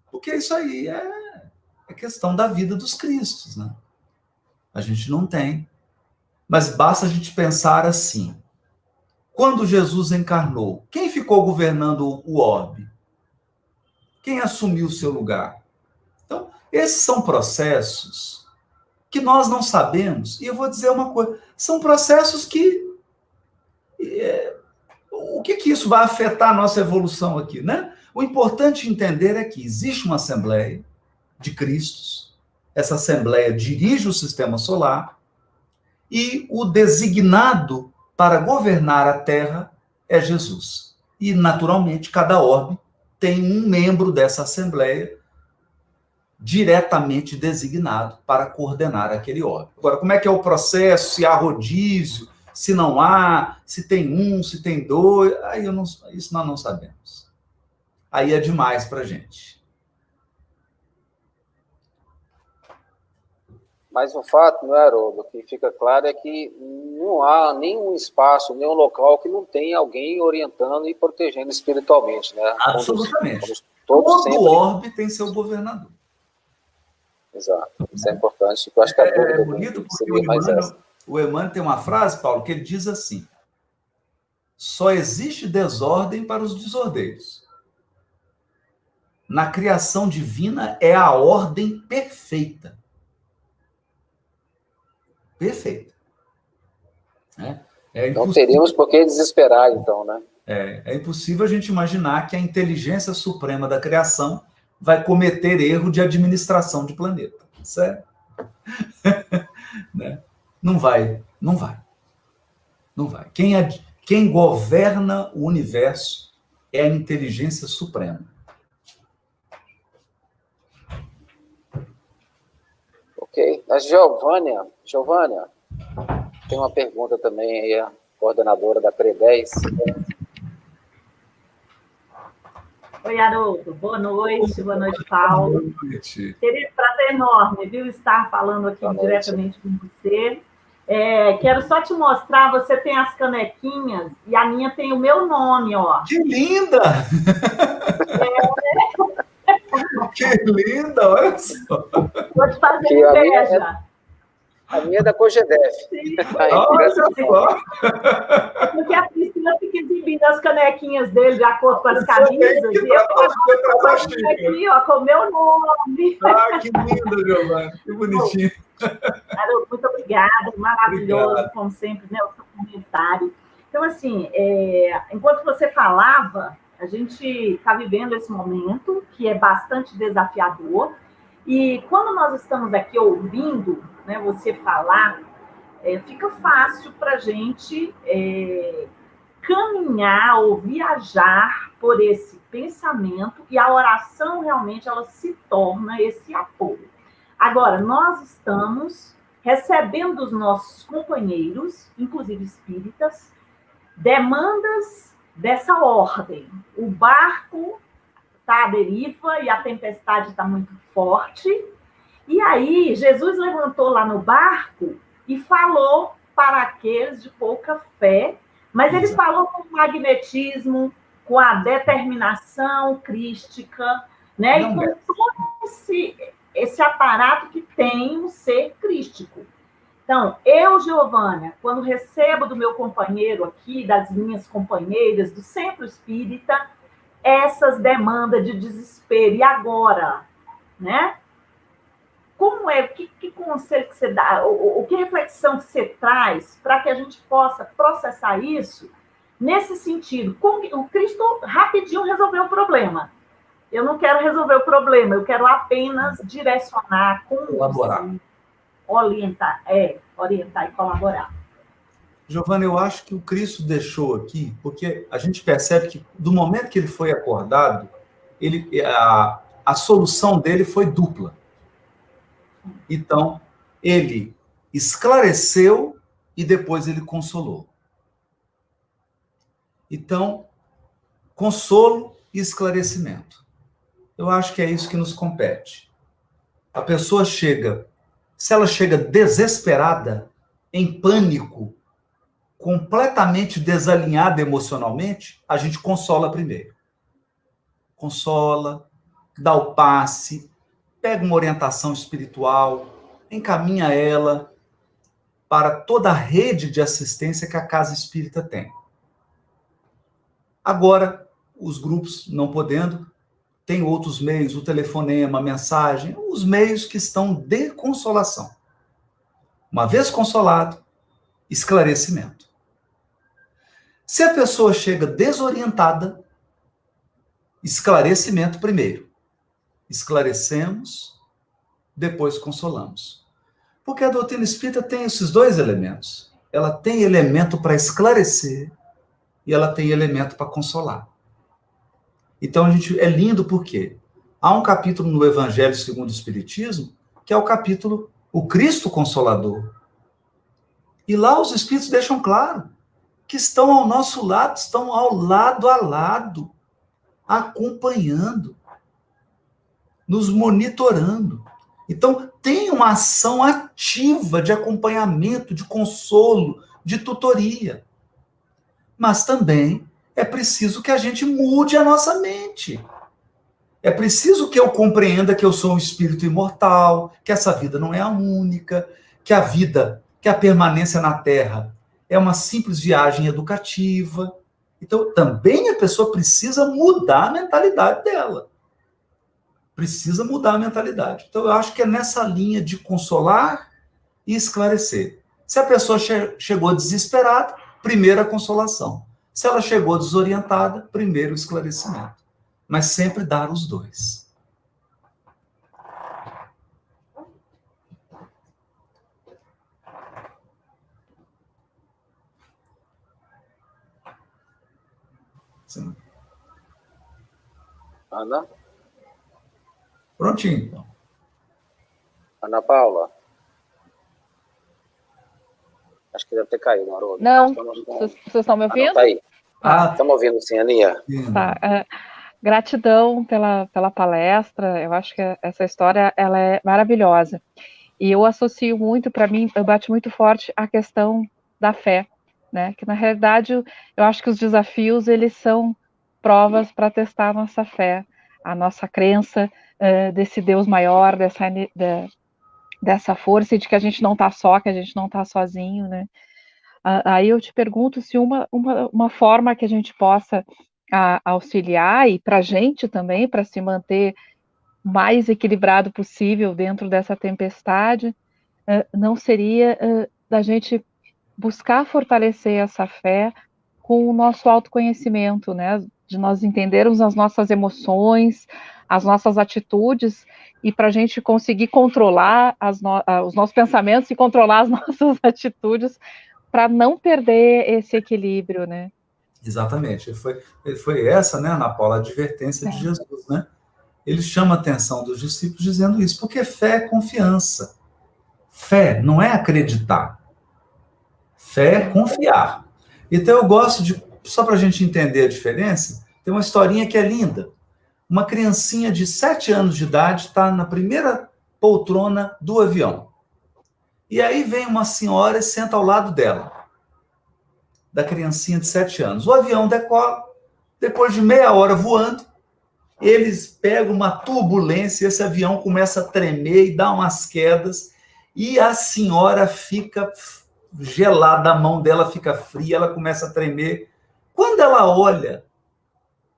C: Porque isso aí é questão da vida dos Cristos, né? A gente não tem. Mas basta a gente pensar assim. Quando Jesus encarnou, quem ficou governando o orbe? Quem assumiu o seu lugar? Então, esses são processos que nós não sabemos. E eu vou dizer uma coisa. São processos que... o que isso vai afetar a nossa evolução aqui, né? O importante entender é que existe uma Assembleia de Cristos, essa Assembleia dirige o sistema solar, e o designado para governar a Terra é Jesus. E, naturalmente, cada orbe tem um membro dessa Assembleia diretamente designado para coordenar aquele orbe. Agora, como é que é o processo? Se há rodízio, se não há, se tem um, se tem dois, aí isso nós não sabemos. Aí é demais para a gente.
B: Mas o fato, não é, Haroldo, o que fica claro é que não há nenhum espaço, nenhum local que não tenha alguém orientando e protegendo espiritualmente, né?
C: Absolutamente.
B: Todos
C: Todo orbe tem seu governador.
B: Exato. Isso é importante. Eu acho que a dúvida
C: é bonito porque o Emmanuel tem uma frase, Paulo, que ele diz assim: Só existe desordem para os desordeiros. Na criação divina é a ordem perfeita. Perfeita.
B: Não teríamos por que desesperar, então, né?
C: É impossível a gente imaginar que a inteligência suprema da criação vai cometer erro de administração de planeta. Certo? Né? Não vai. Quem governa o universo é a inteligência suprema.
B: Ok. A Giovânia, tem uma pergunta também aí, a coordenadora da CRE10.
E: Oi, Haroldo. Boa noite, Paulo.
C: Boa noite.
E: Querido, prazer enorme, viu, estar falando aqui diretamente com você. Quero só te mostrar, você tem as canequinhas e a minha tem o meu nome, ó.
C: Que linda! Que linda, olha só.
E: Vou te fazer inveja.
B: A minha é da Cogedef.
C: Olha só.
E: Porque a Priscila fica exibindo as canequinhas dele de acordo com as camisas. E eu estou aqui, ó, com o meu nome.
C: Ah, que linda, Giovana. Que bonitinho.
E: Haroldo, muito obrigada. Maravilhoso, como sempre, né, o seu comentário. Então, assim, enquanto você falava, a gente está vivendo esse momento que é bastante desafiador. E quando nós estamos aqui ouvindo, né, você falar, fica fácil para a gente caminhar ou viajar por esse pensamento, e a oração realmente ela se torna esse apoio. Agora, nós estamos recebendo dos nossos companheiros, inclusive espíritas, demandas dessa ordem. O barco está à deriva e a tempestade está muito forte. E aí, Jesus levantou lá no barco e falou para aqueles de pouca fé, mas ele falou com o magnetismo, com a determinação crística, né? E com todo esse aparato que tem um ser crístico. Então, eu, Giovânia, quando recebo do meu companheiro aqui, das minhas companheiras, do Centro Espírita, essas demandas de desespero. E agora? Né? Como é? Que conselho que você dá? O que reflexão que você traz para que a gente possa processar isso nesse sentido? O Cristo rapidinho resolveu o problema. Eu não quero resolver o problema, eu quero apenas direcionar,
C: colaborar.
E: Orientar e colaborar.
C: Giovana, eu acho que o Cristo deixou aqui, porque a gente percebe que do momento que ele foi acordado, a solução dele foi dupla. Então, ele esclareceu e depois ele consolou. Então, consolo e esclarecimento. Eu acho que é isso que nos compete. A pessoa chega, se ela chega desesperada, em pânico, completamente desalinhada emocionalmente, a gente consola primeiro. Consola, dá o passe, pega uma orientação espiritual, encaminha ela para toda a rede de assistência que a Casa Espírita tem. Agora, os grupos não podendo, tem outros meios, o telefonema, a mensagem, os meios que estão de consolação. Uma vez consolado, esclarecimento. Se a pessoa chega desorientada, esclarecimento primeiro. Esclarecemos, depois consolamos. Porque a doutrina espírita tem esses dois elementos. Ela tem elemento para esclarecer e ela tem elemento para consolar. Então, é lindo porque há um capítulo no Evangelho segundo o Espiritismo, que é o capítulo O Cristo Consolador. E lá os Espíritos deixam claro que estão ao nosso lado, estão ao lado a lado, acompanhando, nos monitorando. Então, tem uma ação ativa de acompanhamento, de consolo, de tutoria. Mas também é preciso que a gente mude a nossa mente. É preciso que eu compreenda que eu sou um espírito imortal, que essa vida não é a única, que a permanência na Terra é uma simples viagem educativa, Então, também a pessoa precisa mudar a mentalidade dela. Precisa mudar a mentalidade. Então, eu acho que é nessa linha de consolar e esclarecer. Se a pessoa chegou desesperada, primeiro a consolação. Se ela chegou desorientada, primeiro o esclarecimento. Mas sempre dar os dois. Sim.
B: Ana?
C: Prontinho, então.
B: Ana Paula? Acho que deve ter caído, Haroldo.
D: Não, vocês estão me ouvindo?
B: Tá aí.
C: Ah,
B: Estamos ouvindo sim, Aninha.
D: Tá. Gratidão pela palestra. Eu acho que essa história ela é maravilhosa. E eu associo muito, para mim, eu bate muito forte a questão da fé, né? Que na realidade eu acho que os desafios eles são provas para testar a nossa fé, a nossa crença desse Deus maior, dessa força e de que a gente não está só, que a gente não está sozinho, né? Aí eu te pergunto se uma forma que a gente possa auxiliar e para a gente também, para se manter mais equilibrado possível dentro dessa tempestade, não seria da gente buscar fortalecer essa fé com o nosso autoconhecimento, né? De nós entendermos as nossas emoções, as nossas atitudes, e para a gente conseguir controlar os nossos pensamentos e controlar as nossas atitudes, para não perder esse equilíbrio, né?
C: exatamente. Foi essa, né, Ana Paula, a advertência de Jesus, né? Ele chama a atenção dos discípulos dizendo isso, porque fé é confiança. Fé não é acreditar. Fé é confiar. Então eu gosto de, só para a gente entender a diferença, tem uma historinha que é linda. Uma criancinha de 7 anos de idade está na primeira poltrona do avião. E aí vem uma senhora e senta ao lado dela, da criancinha de 7 anos. O avião decola, depois de meia hora voando, eles pegam uma turbulência, esse avião começa a tremer e dá umas quedas, e a senhora fica gelada, a mão dela fica fria, ela começa a tremer. Quando ela olha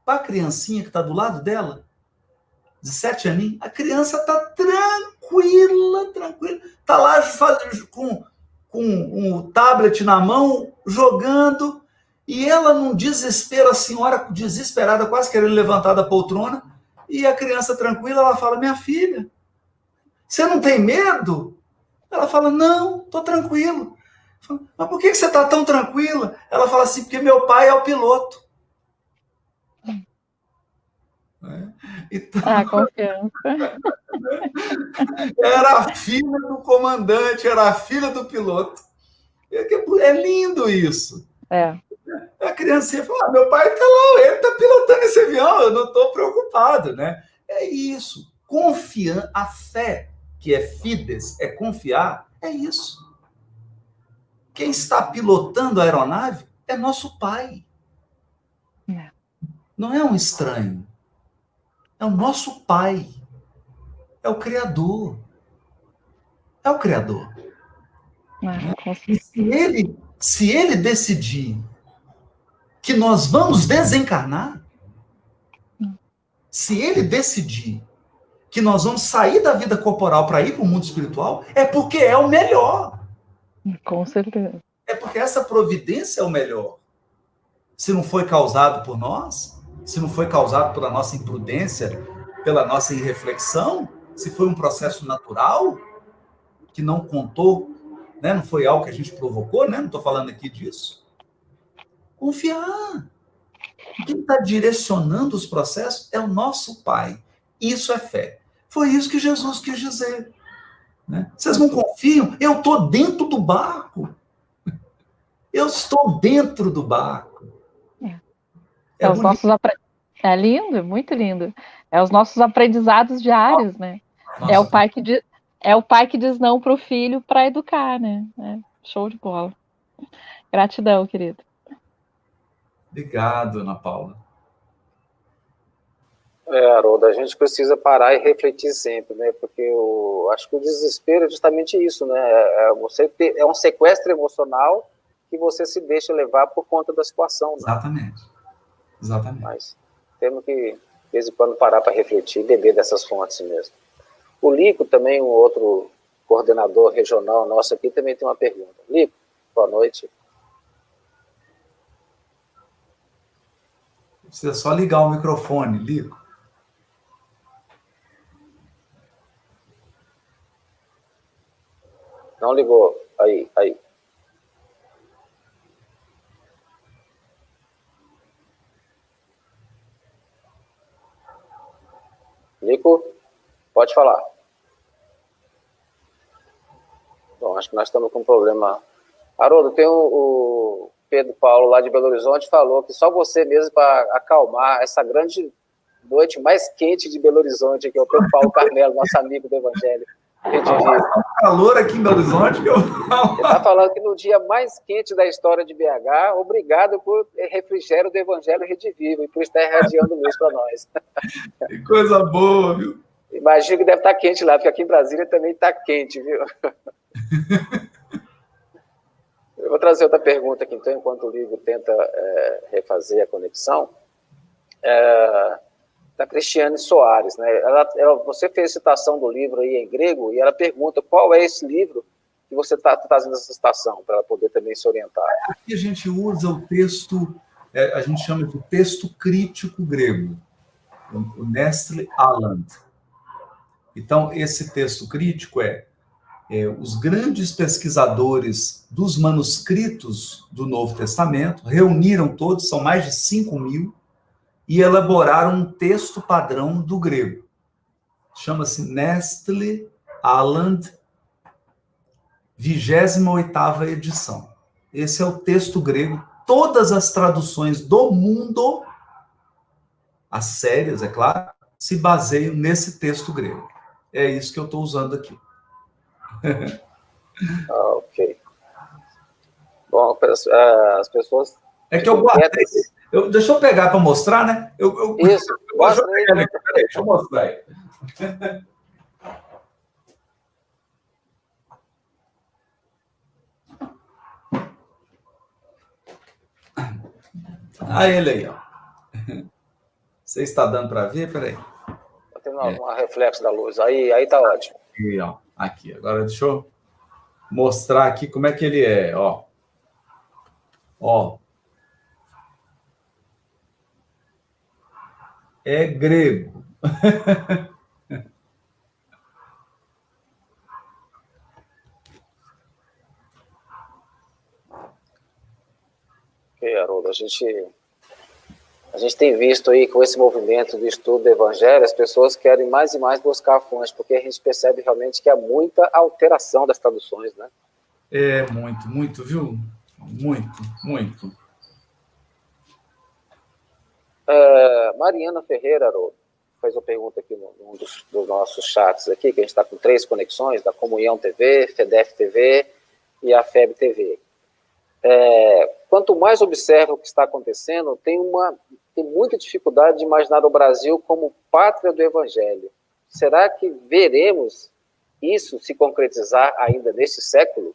C: para a criancinha que está do lado dela, de 7 aninhos, a criança está tranquila, está lá com um tablet na mão, jogando, e ela num desespero, a senhora desesperada, quase querendo levantar da poltrona, e a criança tranquila, ela fala, minha filha, você não tem medo? Ela fala, não, estou tranquilo. Fala, mas por que você está tão tranquila? Ela fala assim, porque meu pai é o piloto. Então,
D: confiança.
C: Era a filha do comandante, era a filha do piloto. É lindo isso. A criancinha fala, meu pai está lá, ele está pilotando esse avião, eu não estou preocupado, né? É isso. Confiar, a fé, que é fides, é confiar, é isso. Quem está pilotando a aeronave é nosso pai. Não é um estranho. É o nosso pai. É o Criador. É o Criador. E se ele decidir que nós vamos desencarnar, se ele decidir que nós vamos sair da vida corporal para ir para o mundo espiritual, é porque é o melhor.
D: Com certeza.
C: É porque essa providência é o melhor. Se não foi causado por nós, se não foi causado pela nossa imprudência, pela nossa irreflexão, se foi um processo natural, que não contou, né? Não foi algo que a gente provocou, né? Não estou falando aqui disso. Confiar. Quem está direcionando os processos é o nosso Pai. Isso é fé. Foi isso que Jesus quis dizer. Né? Vocês não confiam? Eu estou dentro do barco. Eu estou dentro do barco.
D: É lindo, muito lindo. É os nossos aprendizados diários, né? Nossa. É o pai que diz não para o filho para educar, né? Show de bola. Gratidão, querido.
C: Obrigado, Ana Paula.
B: Haroldo, a gente precisa parar e refletir sempre, né? Porque eu acho que o desespero é justamente isso, né? É um sequestro emocional que você se deixa levar por conta da situação. Né?
C: Exatamente. Exatamente.
B: Mas temos que, de vez em quando, parar para refletir e beber dessas fontes mesmo. O Lico, também, um outro coordenador regional nosso aqui, também tem uma pergunta. Lico, boa noite.
C: Precisa só ligar o microfone, Lico.
B: Não ligou. Aí. Lico, pode falar. Bom, acho que nós estamos com um problema. Haroldo, tem o Pedro Paulo, lá de Belo Horizonte, falou que só você mesmo para acalmar essa grande noite mais quente de Belo Horizonte, que é o Pedro Paulo Carmelo, nosso amigo do Evangelho.
C: Calor aqui em Belo Horizonte.
B: Ele está falando que no dia mais quente da história de BH, obrigado por refrigério do Evangelho Redivivo e por estar irradiando luz para nós.
C: Que coisa boa, viu?
B: Imagino que deve estar quente lá, porque aqui em Brasília também está quente, viu? Eu vou trazer outra pergunta aqui, então, enquanto o Ligo tenta refazer a conexão. Da Cristiane Soares, né? Você fez citação do livro aí em grego e ela pergunta qual é esse livro que você está trazendo essa citação, para ela poder também se orientar.
C: Aqui a gente usa o texto, a gente chama de texto crítico grego, o Nestle Aland. Então, esse texto crítico os grandes pesquisadores dos manuscritos do Novo Testamento reuniram todos, são mais de 5.000, e elaboraram um texto padrão do grego. Chama-se Nestle Aland, 28ª edição. Esse é o texto grego. Todas as traduções do mundo, as sérias, é claro, se baseiam nesse texto grego. É isso que eu estou usando aqui.
B: Ok. Bom, as pessoas...
C: É que eu guardei... deixa eu pegar para mostrar, né?
B: Isso, mostra aí.
C: Deixa eu mostrar aí. Ele aí, ó. Você está dando para ver? Peraí.
B: Está tendo um reflexo da luz. Aí está ótimo.
C: Aqui, ó. Aqui. Agora deixa eu mostrar aqui como é que ele é, ó. Ó. É grego.
B: Ok, Haroldo, a gente tem visto aí com esse movimento do estudo do Evangelho, as pessoas querem mais e mais buscar a fonte, porque a gente percebe realmente que há muita alteração das traduções, né?
C: Muito, viu? Muito.
B: Mariana Ferreira, Haroldo, faz uma pergunta aqui num dos nossos chats aqui, que a gente está com 3 conexões, da Comunhão TV, FEDEF TV e a FEB TV. Quanto mais observo o que está acontecendo, tem muita dificuldade de imaginar o Brasil como pátria do Evangelho. Será que veremos isso se concretizar ainda neste século?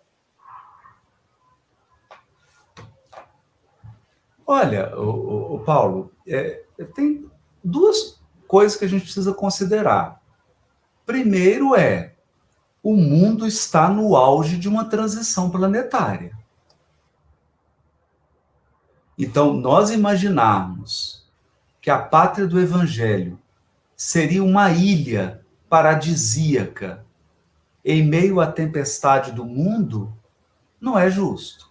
C: Olha, o Paulo, tem 2 coisas que a gente precisa considerar. Primeiro o mundo está no auge de uma transição planetária. Então, nós imaginarmos que a pátria do Evangelho seria uma ilha paradisíaca em meio à tempestade do mundo, não é justo.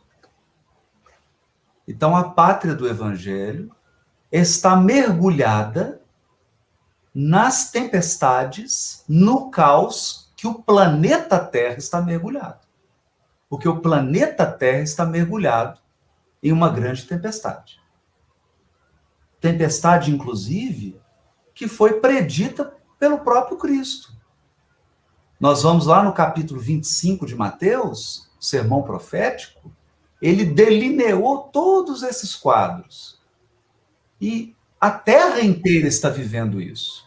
C: Então, a pátria do Evangelho está mergulhada nas tempestades, no caos que o planeta Terra está mergulhado. Porque o planeta Terra está mergulhado em uma grande tempestade. Tempestade, inclusive, que foi predita pelo próprio Cristo. Nós vamos lá no capítulo 25 de Mateus, o sermão profético, ele delineou todos esses quadros. E a Terra inteira está vivendo isso.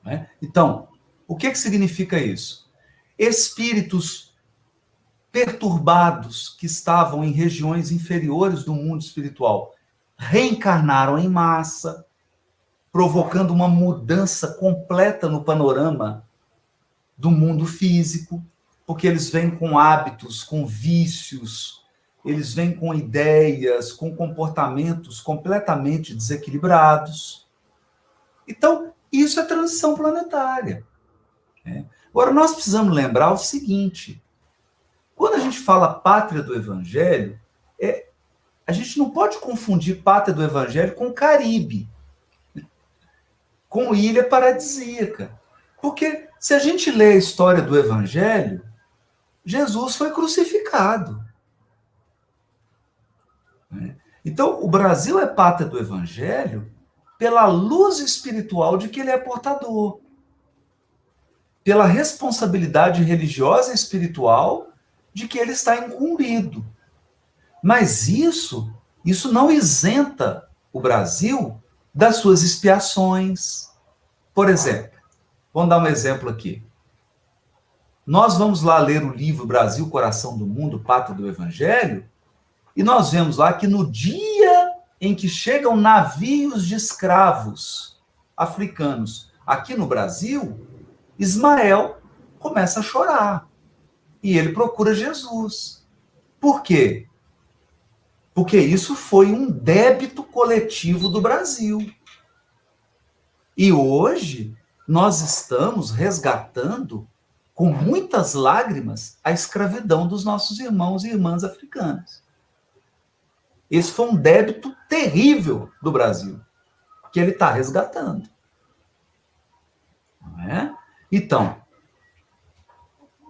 C: Né? Então, o que significa isso? Espíritos perturbados que estavam em regiões inferiores do mundo espiritual reencarnaram em massa, provocando uma mudança completa no panorama do mundo físico, porque eles vêm com hábitos, com vícios, eles vêm com ideias, com comportamentos completamente desequilibrados. Então, isso é transição planetária. Agora, nós precisamos lembrar o seguinte: quando a gente fala pátria do Evangelho, a gente não pode confundir pátria do Evangelho com Caribe, com ilha paradisíaca. Porque se a gente lê a história do Evangelho, Jesus foi crucificado. Então, o Brasil é pátria do Evangelho pela luz espiritual de que ele é portador, pela responsabilidade religiosa e espiritual de que ele está incumbido. Mas isso não isenta o Brasil das suas expiações. Por exemplo, vamos dar um exemplo aqui. Nós vamos lá ler o livro Brasil, Coração do Mundo, Pátria do Evangelho, e nós vemos lá que no dia em que chegam navios de escravos africanos aqui no Brasil, Ismael começa a chorar. E ele procura Jesus. Por quê? Porque isso foi um débito coletivo do Brasil. E hoje nós estamos resgatando, com muitas lágrimas, a escravidão dos nossos irmãos e irmãs africanas. Esse foi um débito terrível do Brasil, que ele está resgatando. Não é? Então,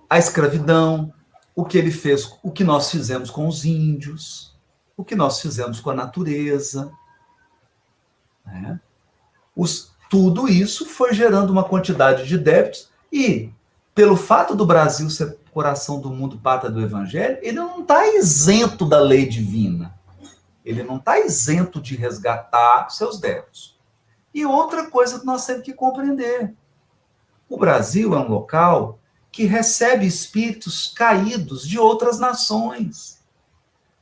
C: a escravidão, o que ele fez, o que nós fizemos com os índios, o que nós fizemos com a natureza, né? Tudo isso foi gerando uma quantidade de débitos e, pelo fato do Brasil ser coração do mundo, pátria do Evangelho, ele não está isento da lei divina. Ele não está isento de resgatar seus débitos. E outra coisa que nós temos que compreender: o Brasil é um local que recebe espíritos caídos de outras nações.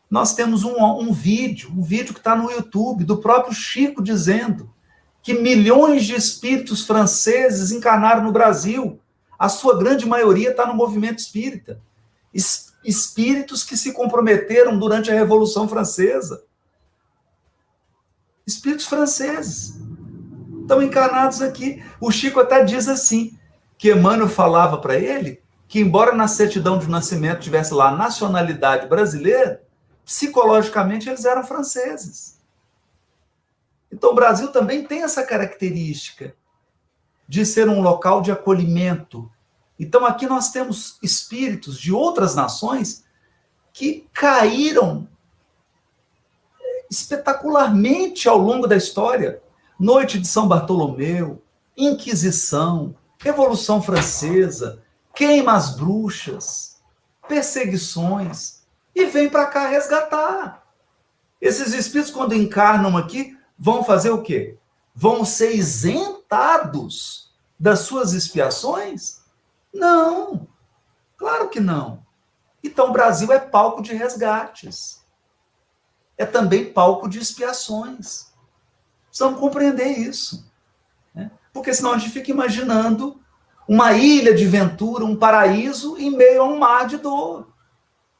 C: Nós temos um vídeo que está no YouTube, do próprio Chico dizendo que milhões de espíritos franceses encarnaram no Brasil. A sua grande maioria está no movimento espírita. Espíritos que se comprometeram durante a Revolução Francesa. Espíritos franceses estão encarnados aqui. O Chico até diz assim, que Emmanuel falava para ele que, embora na certidão de nascimento tivesse lá a nacionalidade brasileira, psicologicamente eles eram franceses. Então o Brasil também tem essa característica de ser um local de acolhimento. Então aqui nós temos espíritos de outras nações que caíram espetacularmente ao longo da história. Noite de São Bartolomeu, Inquisição, Revolução Francesa, queima as bruxas, perseguições, e vem para cá resgatar. Esses espíritos, quando encarnam aqui, vão fazer o quê? Vão ser isentados das suas expiações? Não, claro que não. Então o Brasil é palco de resgates. É também palco de expiações. Precisamos compreender isso. Né? Porque senão a gente fica imaginando uma ilha de ventura, um paraíso em meio a um mar de dor.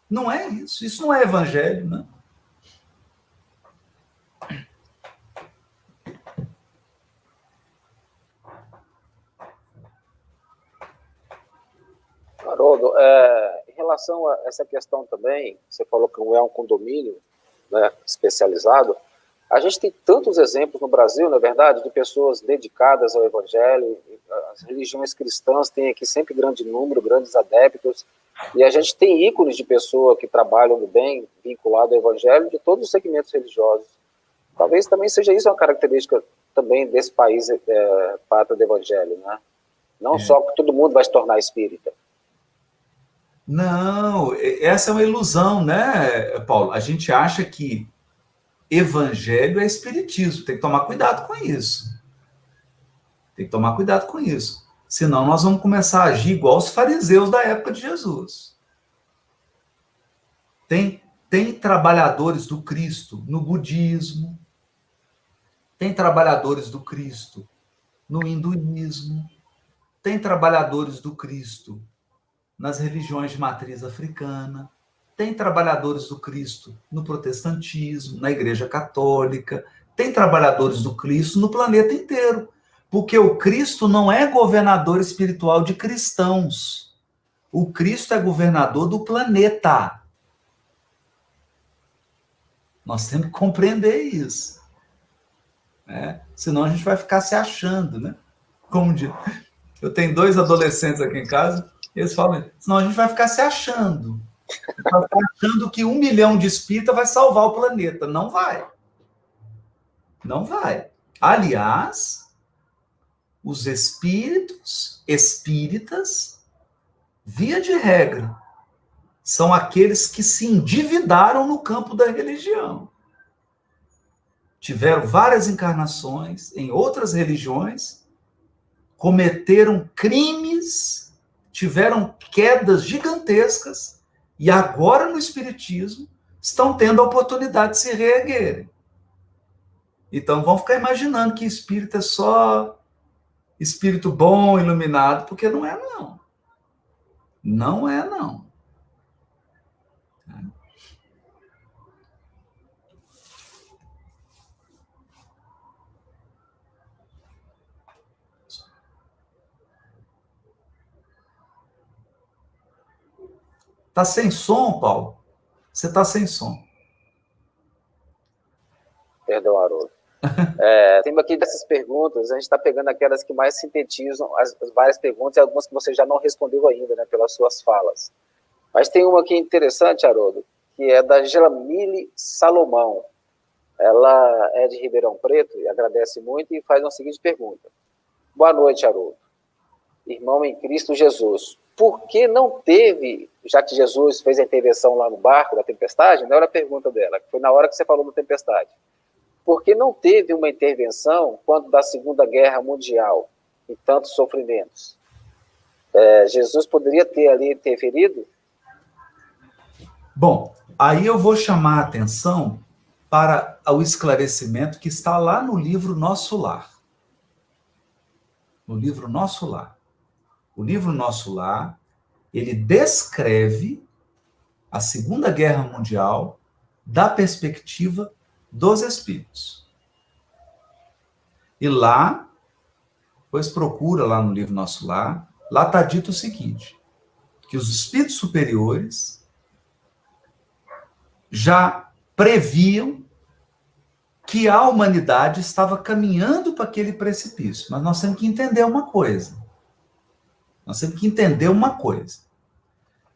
C: Não é isso. Isso não é evangelho, né?
B: Haroldo, em relação a essa questão também, você falou que não é um condomínio, né, especializado. A gente tem tantos exemplos no Brasil, na verdade, de pessoas dedicadas ao Evangelho. As religiões cristãs têm aqui sempre grande número, grandes adeptos, e a gente tem ícones de pessoas que trabalham no bem, vinculado ao Evangelho, de todos os segmentos religiosos. Talvez também seja isso uma característica também desse país, pátria do Evangelho, né? Não só que todo mundo vai se tornar espírita.
C: Não, essa é uma ilusão, né, Paulo? A gente acha que evangelho é espiritismo. Tem que tomar cuidado com isso. Tem que tomar cuidado com isso. Senão nós vamos começar a agir igual os fariseus da época de Jesus. Tem trabalhadores do Cristo no budismo, Tem trabalhadores do Cristo no hinduísmo, tem trabalhadores do Cristo nas religiões de matriz africana, tem trabalhadores do Cristo no protestantismo, na Igreja Católica, tem trabalhadores do Cristo no planeta inteiro, porque o Cristo não é governador espiritual de cristãos. O Cristo é governador do planeta. Nós temos que compreender isso. Senão a gente vai ficar se achando, né? Como diz. Eu tenho 2 adolescentes aqui em casa, e eles falam, senão a gente vai ficar se achando. Vai ficar achando que 1 milhão de espíritas vai salvar o planeta. Não vai. Não vai. Aliás, os espíritas, via de regra, são aqueles que se endividaram no campo da religião. Tiveram várias encarnações em outras religiões, cometeram crimes, tiveram quedas gigantescas, e agora no Espiritismo estão tendo a oportunidade de se reerguerem. Então vão ficar imaginando que espírito é só espírito bom, iluminado, porque não é, não. Não é, não. Tá sem som, Paulo? Você está sem som.
B: Perdão, Haroldo. Tem aqui dessas perguntas, a gente está pegando aquelas que mais sintetizam as várias perguntas, e algumas que você já não respondeu ainda, né, pelas suas falas. Mas tem uma aqui interessante, Haroldo, que é da Jamile Salomão. Ela é de Ribeirão Preto e agradece muito e faz uma seguinte pergunta. Boa noite, Haroldo. Irmão em Cristo Jesus, por que não teve, já que Jesus fez a intervenção lá no barco da tempestade, não era a pergunta dela, foi na hora que você falou da tempestade, por que não teve uma intervenção quando da Segunda Guerra Mundial e tantos sofrimentos? Jesus poderia ter ali interferido?
C: Bom, aí eu vou chamar a atenção para o esclarecimento que está lá no livro Nosso Lar. No livro Nosso Lar. O livro Nosso Lar, ele descreve a Segunda Guerra Mundial da perspectiva dos espíritos. E lá, pois procura lá no livro Nosso Lar, lá está dito o seguinte, que os espíritos superiores já previam que a humanidade estava caminhando para aquele precipício. Mas nós temos que entender uma coisa.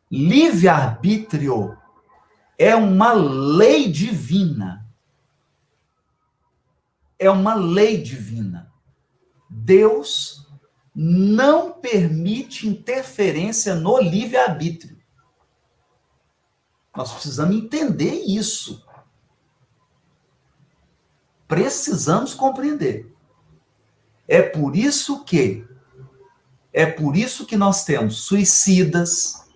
C: Livre-arbítrio é uma lei divina. É uma lei divina. Deus não permite interferência no livre-arbítrio. Nós precisamos entender isso. Precisamos compreender. É por isso que nós temos suicidas,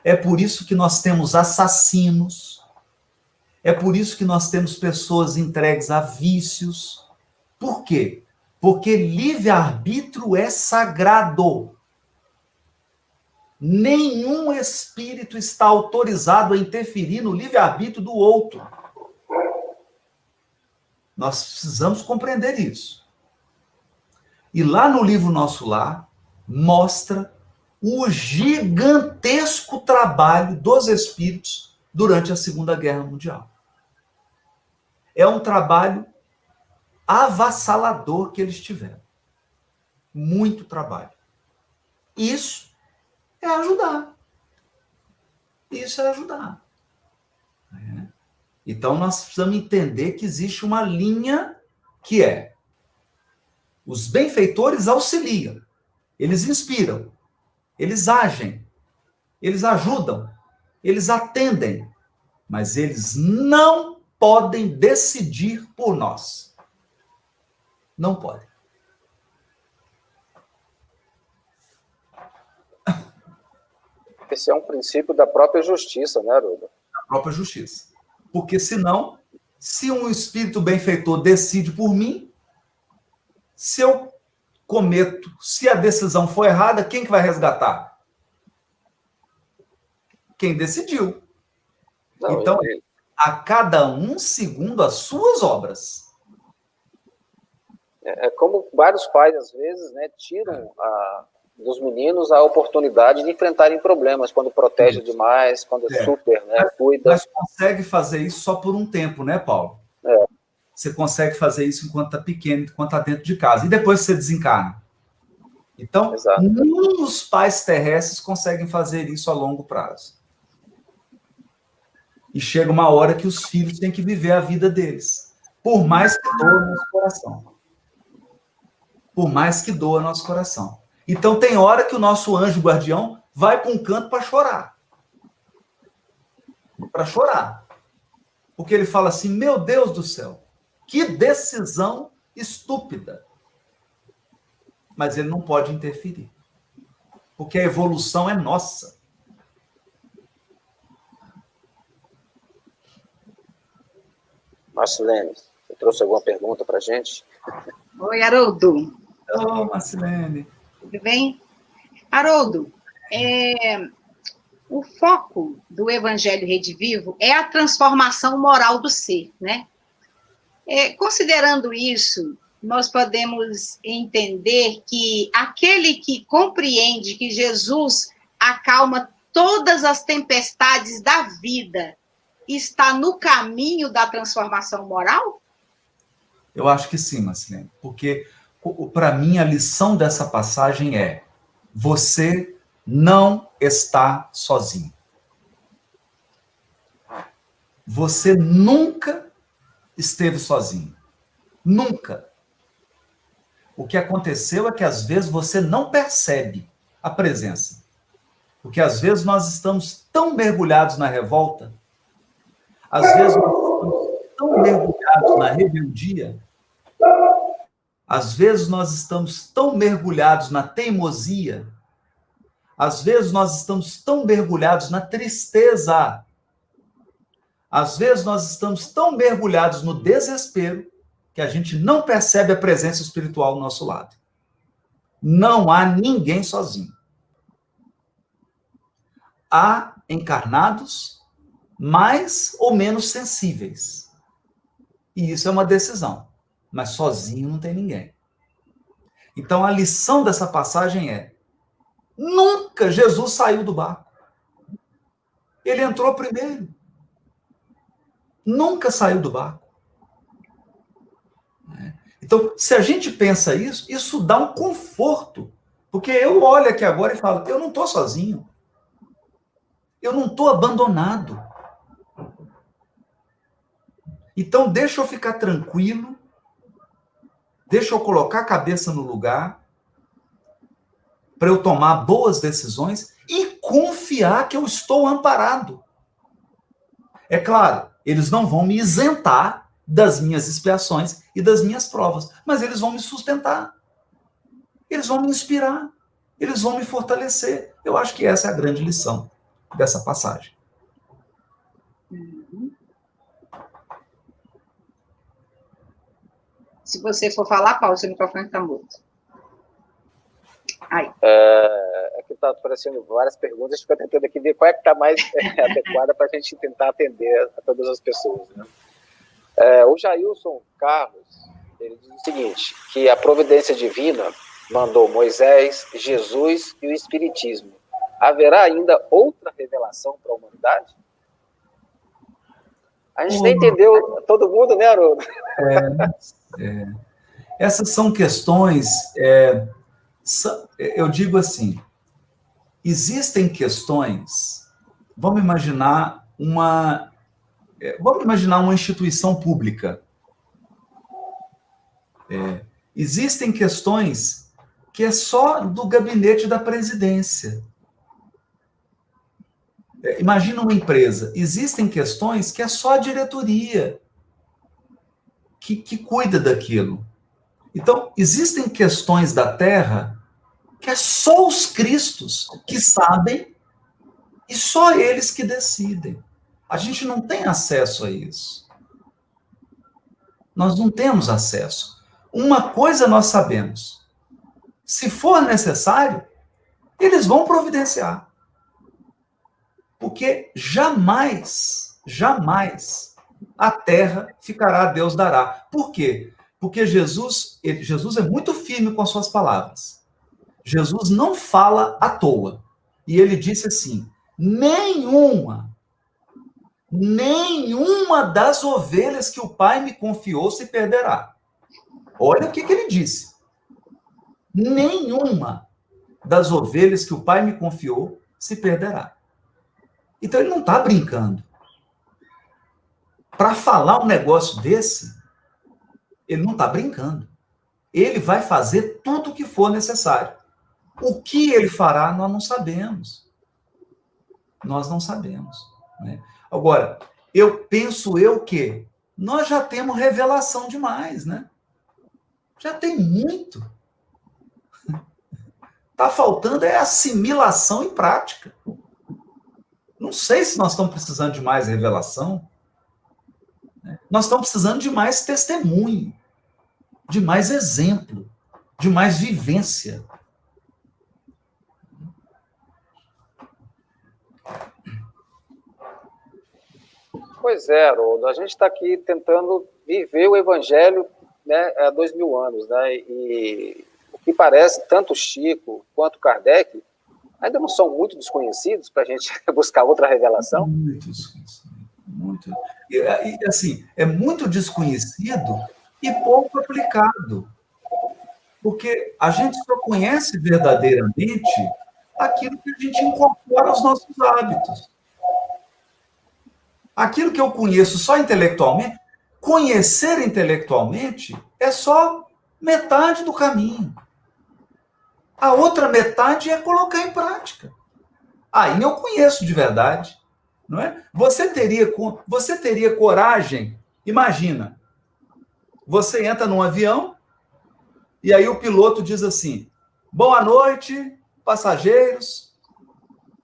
C: é por isso que nós temos assassinos, é por isso que nós temos pessoas entregues a vícios. Por quê? Porque livre-arbítrio é sagrado. Nenhum espírito está autorizado a interferir no livre-arbítrio do outro. Nós precisamos compreender isso. E lá no livro Nosso Lar, mostra o gigantesco trabalho dos espíritos durante a Segunda Guerra Mundial. É um trabalho avassalador que eles tiveram. Muito trabalho. Isso é ajudar. Isso é ajudar. Então, nós precisamos entender que existe uma linha que é os benfeitores auxiliam, eles inspiram, eles agem, eles ajudam, eles atendem, mas eles não podem decidir por nós. Não podem.
B: Esse é um princípio da própria justiça, né, Haroldo?
C: Da própria justiça. Porque senão, se um espírito benfeitor decide por mim, Se eu cometo, se a decisão for errada, quem que vai resgatar? Quem decidiu.
B: Não,
C: então, a cada um segundo as suas obras.
B: É como vários pais, às vezes, né, tiram dos meninos a oportunidade de enfrentarem problemas, quando protege demais, quando super, né, cuida.
C: Mas consegue fazer isso só por um tempo, né, Paulo? Você consegue fazer isso enquanto está pequeno, enquanto está dentro de casa. E depois você desencarna. Então, nem os pais terrestres conseguem fazer isso a longo prazo. E chega uma hora que os filhos têm que viver a vida deles. Por mais que doa nosso coração. Por mais que doa nosso coração. Então, tem hora que o nosso anjo guardião vai para um canto para chorar. Para chorar. Porque ele fala assim, meu Deus do céu, que decisão estúpida. Mas ele não pode interferir. Porque a evolução é nossa.
B: Marcilene, você trouxe alguma pergunta para a gente?
F: Oi, Haroldo.
C: Ô, Marcilene.
F: Tudo bem? Haroldo, o foco do Evangelho Rede Vivo é a transformação moral do ser, né? Considerando isso, nós podemos entender que aquele que compreende que Jesus acalma todas as tempestades da vida está no caminho da transformação moral?
C: Eu acho que sim, Marcilene, porque para mim a lição dessa passagem é: você não está sozinho. Você nunca esteve sozinho. Nunca. O que aconteceu é que às vezes você não percebe a presença. Porque às vezes nós estamos tão mergulhados na revolta, às vezes nós estamos tão mergulhados na rebeldia, às vezes nós estamos tão mergulhados na teimosia, às vezes nós estamos tão mergulhados na tristeza, às vezes nós estamos tão mergulhados no desespero que a gente não percebe a presença espiritual ao nosso lado. Não há ninguém sozinho. Há encarnados mais ou menos sensíveis. E isso é uma decisão. Mas sozinho não tem ninguém. Então, a lição dessa passagem é: nunca Jesus saiu do barco. Ele entrou primeiro. Nunca saiu do barco. Então, se a gente pensa isso, isso dá um conforto. Porque eu olho aqui agora e falo, eu não estou sozinho. Eu não estou abandonado. Então, deixa eu ficar tranquilo, deixa eu colocar a cabeça no lugar, para eu tomar boas decisões e confiar que eu estou amparado. É claro, eles não vão me isentar das minhas expiações e das minhas provas, mas eles vão me sustentar. Eles vão me inspirar. Eles vão me fortalecer. Eu acho que essa é a grande lição dessa passagem.
F: Se você for falar, Paulo, seu microfone está mudo. Aí.
B: Aqui está aparecendo várias perguntas, a gente fica tentando aqui ver qual é que está mais adequada para a gente tentar atender a todas as pessoas. Né? O Jailson Carlos, ele diz o seguinte, que a providência divina mandou Moisés, Jesus e o Espiritismo. Haverá ainda outra revelação para a humanidade? A gente nem entendeu todo mundo, né, Haroldo?
C: Essas são questões, eu digo assim, existem questões, vamos imaginar uma instituição pública. Existem questões que é só do gabinete da presidência. Imagina uma empresa. Existem questões que é só a diretoria que cuida daquilo. Então, existem questões da Terra que é só os cristos que sabem e só eles que decidem. A gente não tem acesso a isso. Nós não temos acesso. uma coisa nós sabemos: se for necessário, eles vão providenciar. Porque jamais, jamais a terra ficará, Deus dará. Por quê? Porque Jesus é muito firme com as suas palavras. Jesus não fala à toa. E ele disse assim: nenhuma das ovelhas que o Pai me confiou se perderá. Olha o que ele disse. Nenhuma das ovelhas que o Pai me confiou se perderá. Então ele não está brincando. Para falar um negócio desse, ele não está brincando. Ele vai fazer tudo o que for necessário. O que ele fará, nós não sabemos. Nós não sabemos. Né? Agora, penso que nós já temos revelação demais, né? Já tem muito. Está faltando assimilação e prática. Não sei se nós estamos precisando de mais revelação. Né? Nós estamos precisando de mais testemunho, de mais exemplo, de mais vivência.
B: Pois é, Haroldo, a gente está aqui tentando viver o Evangelho, né, há 2000 anos, né, e o que parece, tanto Chico quanto Kardec ainda não são muito desconhecidos para a gente buscar outra revelação?
C: Muito desconhecido. Muito. E, assim, é muito desconhecido e pouco aplicado. Porque a gente só conhece verdadeiramente aquilo que a gente incorpora aos nossos hábitos. Aquilo que eu conheço só intelectualmente, conhecer intelectualmente é só metade do caminho. A outra metade é colocar em prática. Aí eu conheço de verdade, não é? Você teria coragem? Imagina, você entra num avião e aí o piloto diz assim: boa noite, passageiros.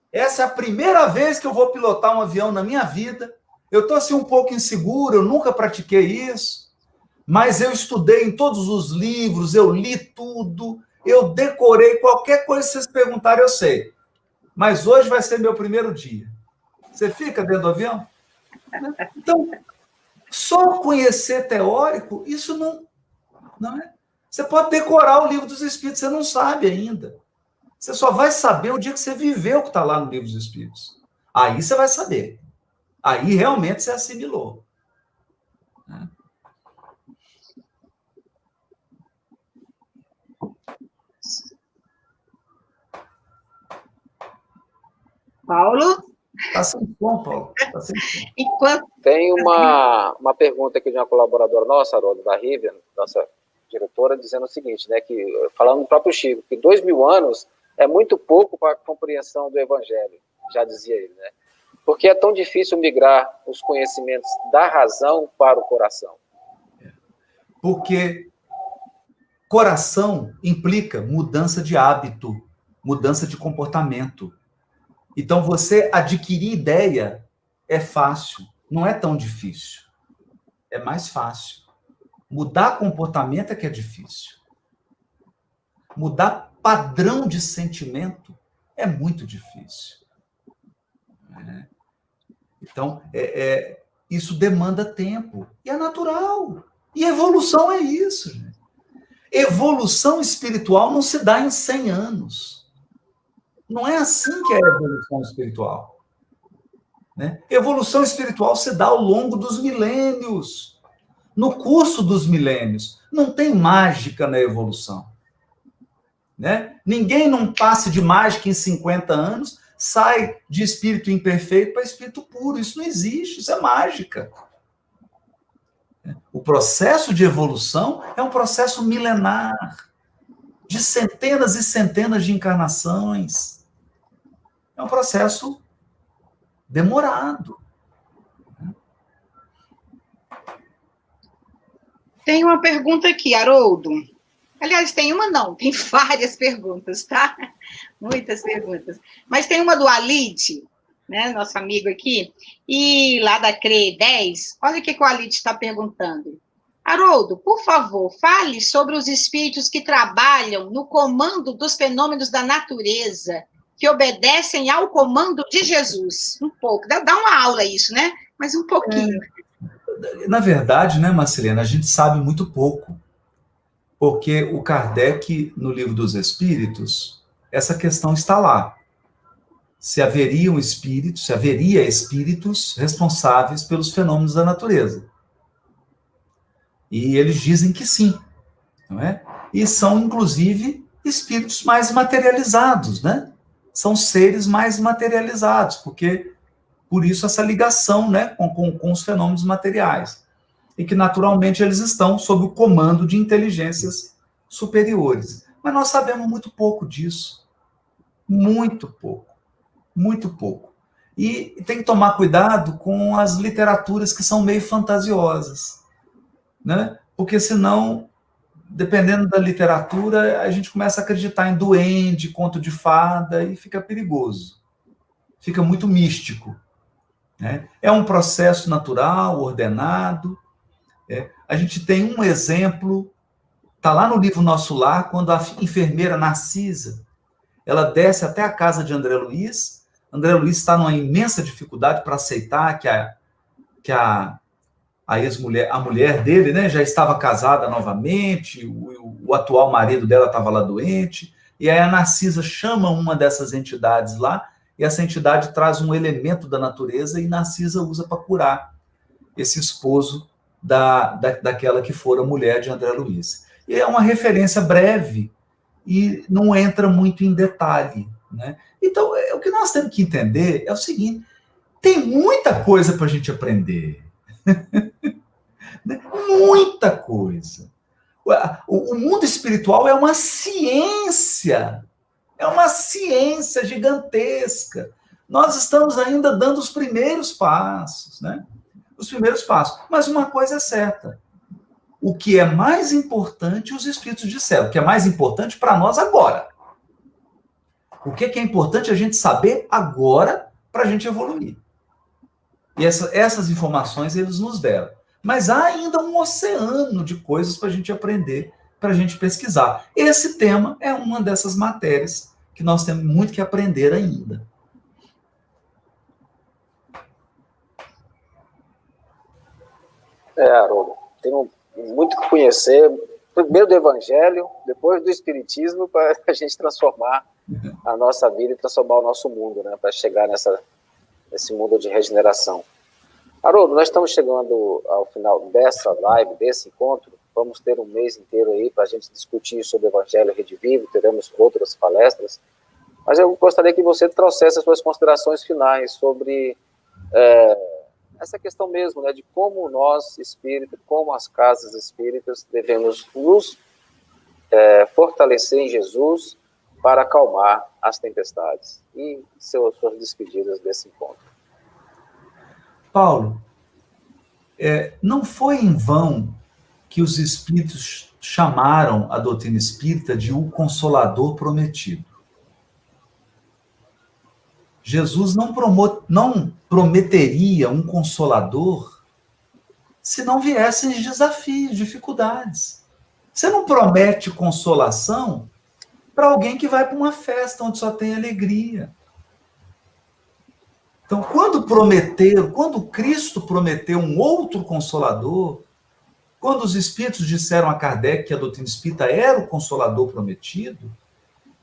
C: Essa é a primeira vez que eu vou pilotar um avião na minha vida. Eu estou assim um pouco inseguro, eu nunca pratiquei isso, mas eu estudei em todos os livros, eu li tudo, eu decorei, qualquer coisa que vocês perguntarem eu sei. Mas hoje vai ser meu primeiro dia. Você fica dentro do avião? Então, só conhecer teórico, isso não é. Você pode decorar o livro dos Espíritos, você não sabe ainda. Você só vai saber o dia que você viveu o que está lá no livro dos Espíritos. Aí você vai saber. Aí realmente você assimilou.
F: Paulo?
C: Está sem som, Paulo. Tá sem som.
F: Enquanto...
B: Tem uma pergunta aqui de uma colaboradora nossa, Haroldo, da Rivian, nossa diretora, dizendo o seguinte, né, que, falando do próprio Chico, que 2000 anos é muito pouco para a compreensão do Evangelho, já dizia ele, né? Porque é tão difícil migrar os conhecimentos da razão para o coração?
C: Porque coração implica mudança de hábito, mudança de comportamento. Então, você adquirir ideia é fácil, não é tão difícil. É mais fácil. Mudar comportamento é que é difícil. Mudar padrão de sentimento é muito difícil. Então, isso demanda tempo. E é natural. E evolução é isso, gente. Evolução espiritual não se dá em 100 anos. Não é assim que é a evolução espiritual. Né? Evolução espiritual se dá ao longo dos milênios. No curso dos milênios. Não tem mágica na evolução. Né? Ninguém num passe de mágica em 50 anos sai de espírito imperfeito para espírito puro. Isso não existe, isso é mágica. O processo de evolução é um processo milenar, de centenas e centenas de encarnações. É um processo demorado.
F: Tem uma pergunta aqui, Haroldo. Aliás, tem uma não, tem várias perguntas, tá? Muitas perguntas. Mas tem uma do Alide, né, nosso amigo aqui, e lá da CRE 10, olha o que o Alide está perguntando. Haroldo, por favor, fale sobre os espíritos que trabalham no comando dos fenômenos da natureza, que obedecem ao comando de Jesus. Um pouco. Dá uma aula isso, né? Mas um pouquinho.
C: Na verdade, né, Marcelina, a gente sabe muito pouco. Porque o Kardec, no Livro dos Espíritos, essa questão está lá. Se haveria espíritos responsáveis pelos fenômenos da natureza. E eles dizem que sim, não é? E são, inclusive, espíritos mais materializados, né? São seres mais materializados, porque, por isso, essa ligação, né, com os fenômenos materiais. E que, naturalmente, eles estão sob o comando de inteligências superiores. Mas nós sabemos muito pouco disso. Muito pouco. Muito pouco. E tem que tomar cuidado com as literaturas que são meio fantasiosas, né? Porque senão, dependendo da literatura, a gente começa a acreditar em duende, conto de fada, e fica perigoso. Fica muito místico, né? É um processo natural, ordenado. A gente tem um exemplo, está lá no livro Nosso Lar, quando a enfermeira Narcisa, ela desce até a casa de André Luiz. André Luiz está numa imensa dificuldade para aceitar que a ex-mulher, a mulher dele, né, já estava casada novamente, o atual marido dela estava lá doente, e aí a Narcisa chama uma dessas entidades lá, e essa entidade traz um elemento da natureza, e Narcisa usa para curar esse esposo daquela que fora mulher de André Luiz. E é uma referência breve, e não entra muito em detalhe, né? Então, o que nós temos que entender é o seguinte, tem muita coisa para a gente aprender. Muita coisa. O mundo espiritual é uma ciência gigantesca. Nós estamos ainda dando os primeiros passos, né? Os primeiros passos. Mas uma coisa é certa. O que é mais importante, os espíritos disseram, o que é mais importante para nós agora. O que é importante a gente saber agora para a gente evoluir. E essas informações eles nos deram. Mas há ainda um oceano de coisas para a gente aprender, para a gente pesquisar. Esse tema é uma dessas matérias que nós temos muito que aprender ainda.
B: Haroldo, tenho muito que conhecer, primeiro do Evangelho, depois do Espiritismo, para a gente transformar a nossa vida e transformar o nosso mundo, né, para chegar nesse mundo de regeneração. Haroldo, nós estamos chegando ao final dessa live, desse encontro. Vamos ter um mês inteiro aí para a gente discutir sobre o Evangelho Rede Vivo, teremos outras palestras. Mas eu gostaria que você trouxesse as suas considerações finais sobre essa questão mesmo, né, de como nós, espíritas, como as casas espíritas, devemos nos fortalecer em Jesus para acalmar as tempestades. E suas despedidas desse encontro.
C: Paulo, não foi em vão que os espíritos chamaram a doutrina espírita de o Consolador Prometido. Jesus não prometeria um Consolador se não viessem desafios, dificuldades. Você não promete consolação para alguém que vai para uma festa onde só tem alegria. Então, quando Cristo prometeu um outro Consolador, quando os espíritos disseram a Kardec que a doutrina espírita era o Consolador prometido,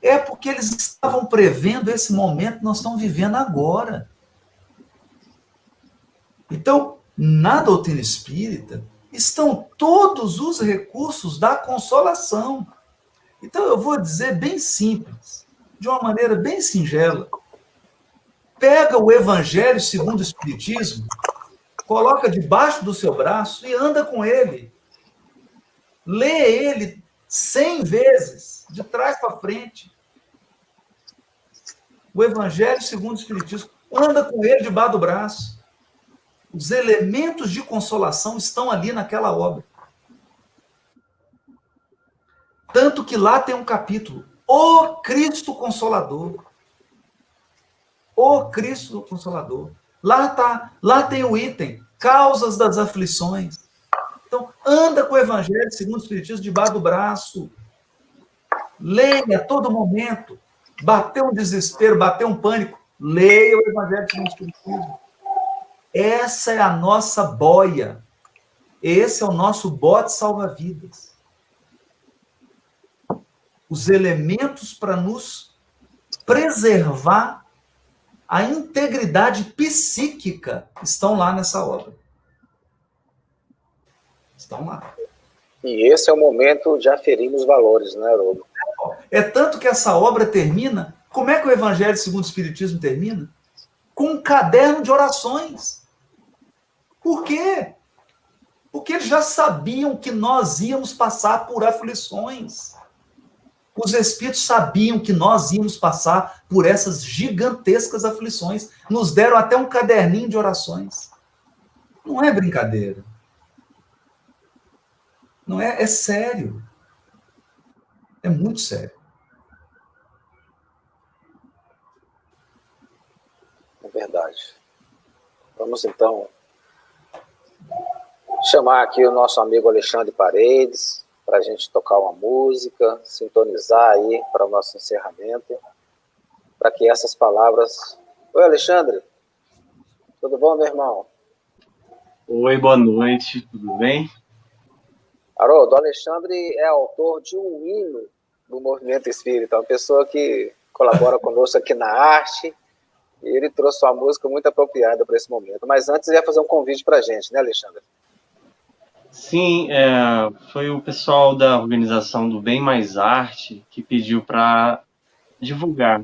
C: é porque eles estavam prevendo esse momento que nós estamos vivendo agora. Então, na doutrina espírita, estão todos os recursos da consolação. Então, eu vou dizer bem simples, de uma maneira bem singela. Pega o Evangelho segundo o Espiritismo, coloca debaixo do seu braço e anda com ele. Lê ele 100 vezes, de trás para frente. O Evangelho segundo o Espiritismo, anda com ele debaixo do braço. Os elementos de consolação estão ali naquela obra. Tanto que lá tem um capítulo, O Cristo Consolador. O Cristo Consolador. Lá tem o item, causas das aflições. Então, anda com o Evangelho segundo o Espiritismo debaixo do braço. Leia a todo momento. Bateu um desespero, bateu um pânico. Leia o Evangelho segundo o Espiritismo. Essa é a nossa boia. Esse é o nosso bote salva-vidas. Os elementos para nos preservar a integridade psíquica estão lá nessa obra. Estão lá.
B: E esse é o momento de aferir os valores, né, Haroldo?
C: É tanto que essa obra termina... Como é que o Evangelho segundo o Espiritismo termina? Com um caderno de orações. Por quê? Porque eles já sabiam que nós íamos passar por aflições. Os espíritos sabiam que nós íamos passar por essas gigantescas aflições. Nos deram até um caderninho de orações. Não é brincadeira. Não é, é sério. É muito sério.
B: É verdade. Vamos, então, chamar aqui o nosso amigo Alexandre Paredes para a gente tocar uma música, sintonizar aí para o nosso encerramento, para que essas palavras... Oi, Alexandre. Tudo bom, meu irmão?
G: Oi, boa noite, tudo bem?
B: Haroldo, o Alexandre é autor de um hino do movimento espírita, uma pessoa que colabora conosco aqui na arte, e ele trouxe uma música muito apropriada para esse momento. Mas antes ele ia fazer um convite para a gente, né, Alexandre?
G: Sim, foi o pessoal da organização do Bem Mais Arte que pediu para divulgar.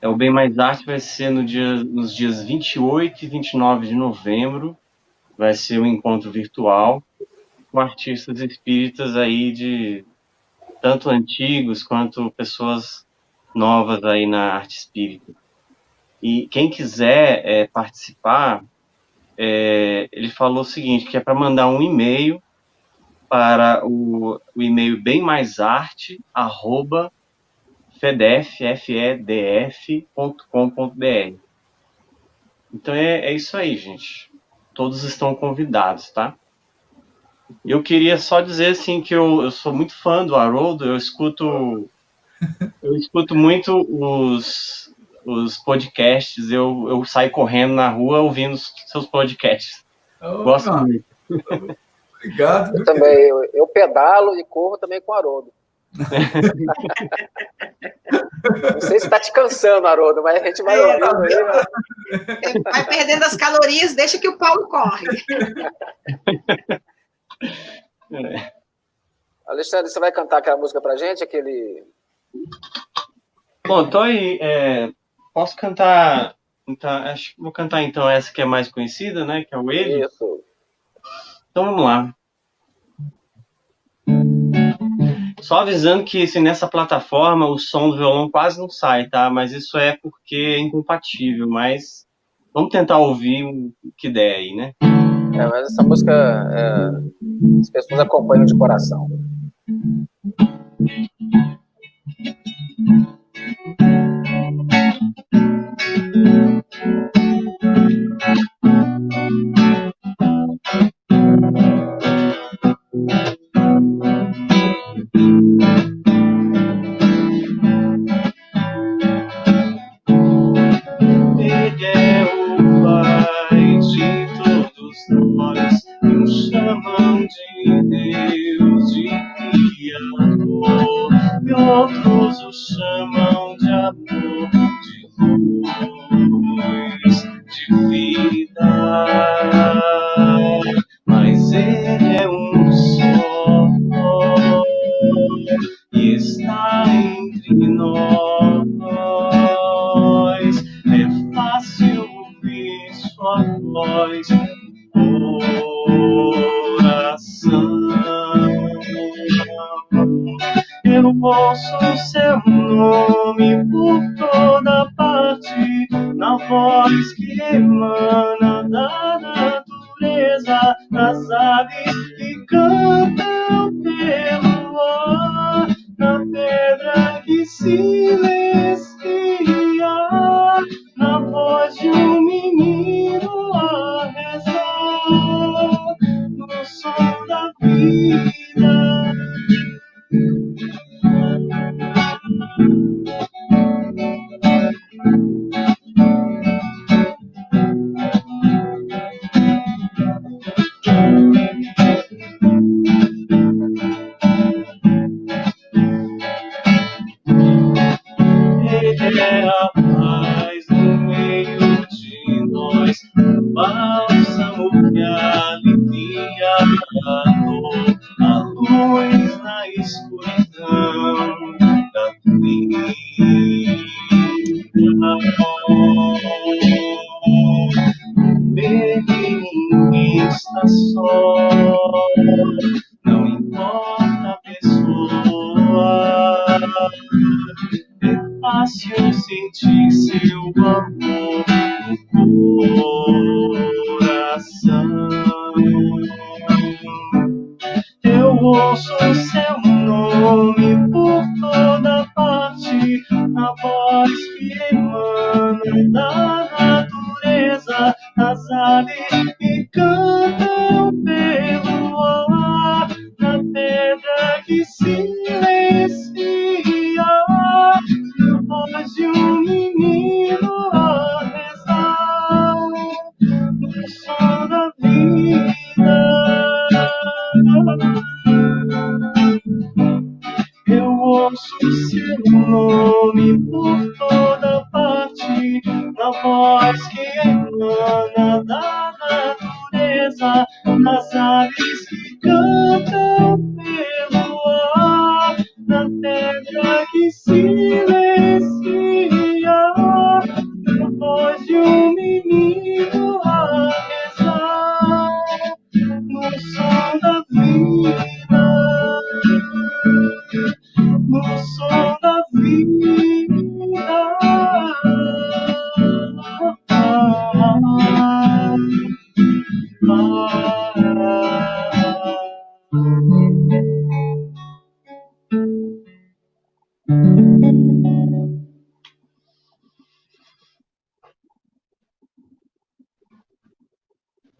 G: O Bem Mais Arte vai ser nos dias 28 e 29 de novembro, vai ser um encontro virtual com artistas espíritas aí de tanto antigos quanto pessoas novas aí na arte espírita. E quem quiser participar, ele falou o seguinte, que é para mandar um e-mail para o e-mail bemmaisarte@fedef.com.br. Então é isso aí, gente. Todos estão convidados, tá? Eu queria só dizer assim que eu sou muito fã do Haroldo, eu escuto muito os podcasts, eu saio correndo na rua ouvindo os seus podcasts. Gosto muito.
C: Obrigado.
B: Eu também, eu pedalo e corro também com o Haroldo. Não sei se está te cansando, Haroldo, mas a gente vai ouvindo aí.
F: Vai perdendo as calorias, deixa que o Paulo corre.
B: Alexandre, você vai cantar aquela música pra gente?
G: Bom, então aí, posso cantar, então, acho que vou cantar então essa que é mais conhecida, né, que é o Ele.
B: Isso.
G: Então vamos lá. Só avisando que nessa plataforma o som do violão quase não sai, tá? Mas isso é porque é incompatível, mas vamos tentar ouvir o que der aí, né?
B: Mas essa música as pessoas acompanham de coração.
G: Ele é o Pai de todos nós, nos chamam de Deus, de Criador, e outros o chamam de amor, de luz, de vida. Mas Ele é um só, e está entre nós. É fácil ouvir sua voz no coração. Eu ouço seu nome por toda parte, na voz que emana da natureza, das aves que cantam pelo ar, na pedra que silencia, na voz de um menino a rezar, no som da escuridão da vida. Baby, ninguém está só, não importa a pessoa, é fácil sentir seu amor no coração. Eu ouço seu nome por toda parte, a voz que emana da natureza, as aves que cantam pelo ar, na pedra que silencia, a voz de um menino a rezar, no som da vida. Eu ouço seu nome por toda parte, na voz que emana da natureza, nas aves que cantam pelo ar, na pedra que silencia, a voz de um menino a rezar, no som da vida, no som da vida.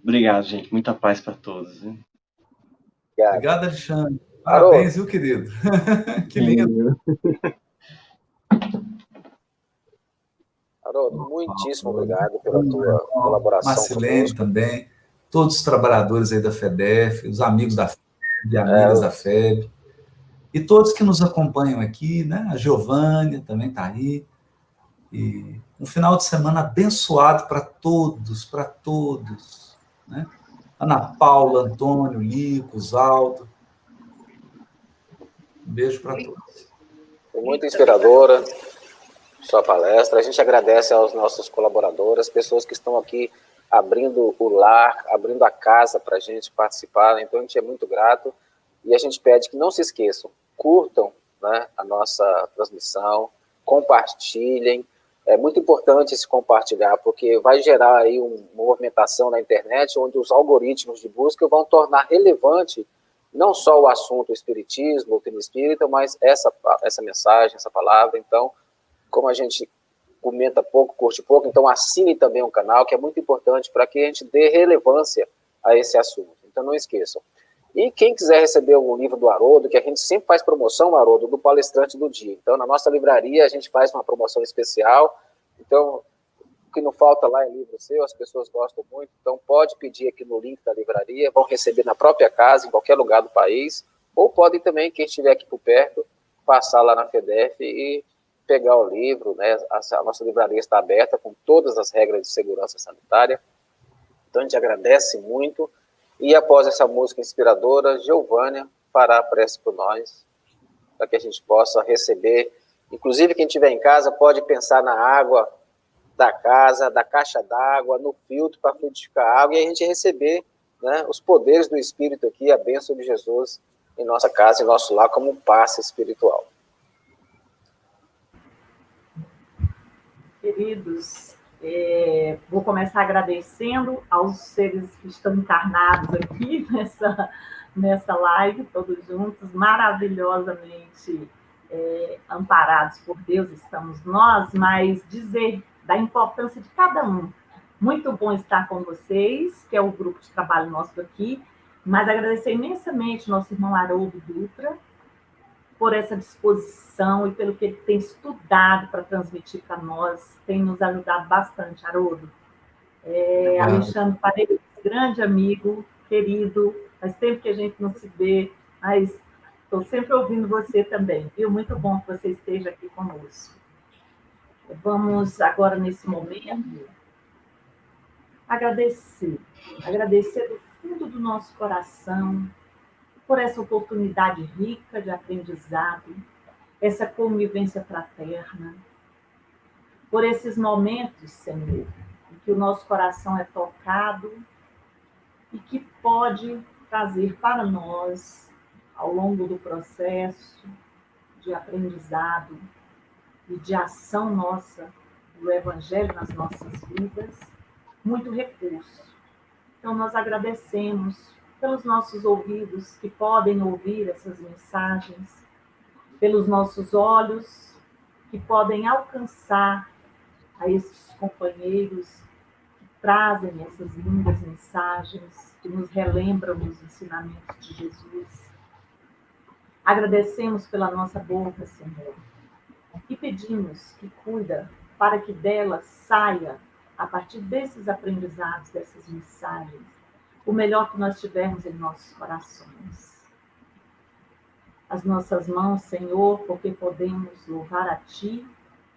G: Obrigado, gente. Muita paz para todos. Hein?
C: Obrigado, Alexandre. Parabéns, viu, querido? Que lindo.
B: Haroldo, muitíssimo obrigado pela tua colaboração.
C: Marcilene também, todos os trabalhadores aí da FEDEF, os amigos da FEB, amigas da FEB, e todos que nos acompanham aqui, né? A Giovânia também está aí. E um final de semana abençoado para todos, né? Ana Paula, Antônio, Lico, Zaldo. Um beijo para todos.
B: Foi muito inspiradora sua palestra. A gente agradece aos nossos colaboradores, pessoas que estão aqui abrindo o lar, abrindo a casa para a gente participar. Então, a gente é muito grato. E a gente pede que não se esqueçam, curtam, né, a nossa transmissão, compartilhem. É muito importante esse compartilhar, porque vai gerar aí uma movimentação na internet, onde os algoritmos de busca vão tornar relevante não só o assunto espiritismo, o tema espírita, mas essa mensagem, essa palavra. Então, como a gente comenta pouco, curte pouco, então assine também o canal, que é muito importante para que a gente dê relevância a esse assunto. Então, não esqueçam. E quem quiser receber o livro do Haroldo, que a gente sempre faz promoção, Haroldo, do palestrante do dia. Então, na nossa livraria, a gente faz uma promoção especial. Então, o que não falta lá é livro seu, as pessoas gostam muito. Então, pode pedir aqui no link da livraria, vão receber na própria casa, em qualquer lugar do país. Ou podem também, quem estiver aqui por perto, passar lá na FEDEF e pegar o livro, né? A nossa livraria está aberta com todas as regras de segurança sanitária. Então, a gente agradece muito. E após essa música inspiradora, Giovânia fará a prece por nós, para que a gente possa receber. Inclusive, quem estiver em casa pode pensar na água da casa, da caixa d'água, no filtro para frutificar a água, e a gente receber, né, os poderes do Espírito aqui, a bênção de Jesus em nossa casa, em nosso lar, como um passe espiritual.
E: Queridos, vou começar agradecendo aos seres que estão encarnados aqui nessa live, todos juntos, maravilhosamente amparados por Deus estamos nós, mas dizer da importância de cada um. Muito bom estar com vocês, que é o grupo de trabalho nosso aqui, mas agradecer imensamente nosso irmão Haroldo Dutra por essa disposição e pelo que ele tem estudado para transmitir para nós, tem nos ajudado bastante, Haroldo. Alexandre Paredes, grande amigo, querido, faz tempo que a gente não se vê, mas estou sempre ouvindo você também, viu? Muito bom que você esteja aqui conosco. Vamos agora, nesse momento, agradecer do fundo do nosso coração por essa oportunidade rica de aprendizado, essa convivência fraterna, por esses momentos, Senhor, em que o nosso coração é tocado e que pode trazer para nós, ao longo do processo de aprendizado e de ação nossa do Evangelho nas nossas vidas, muito recurso. Então, nós agradecemos pelos nossos ouvidos que podem ouvir essas mensagens, pelos nossos olhos que podem alcançar a esses companheiros que trazem essas lindas mensagens, que nos relembram os ensinamentos de Jesus. Agradecemos pela nossa boca, Senhor, e pedimos que cuida para que dela saia, a partir desses aprendizados, dessas mensagens, o melhor que nós tivermos em nossos corações. As nossas mãos, Senhor, porque podemos louvar a Ti,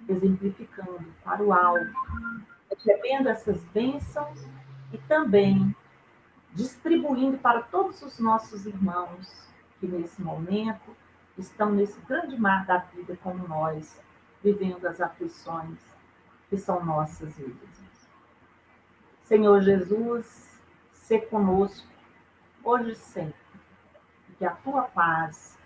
E: exemplificando para o alto, recebendo essas bênçãos e também distribuindo para todos os nossos irmãos que nesse momento estão nesse grande mar da vida como nós, vivendo as aflições que são nossas vidas. Senhor Jesus, sê conosco hoje e sempre, e que a Tua paz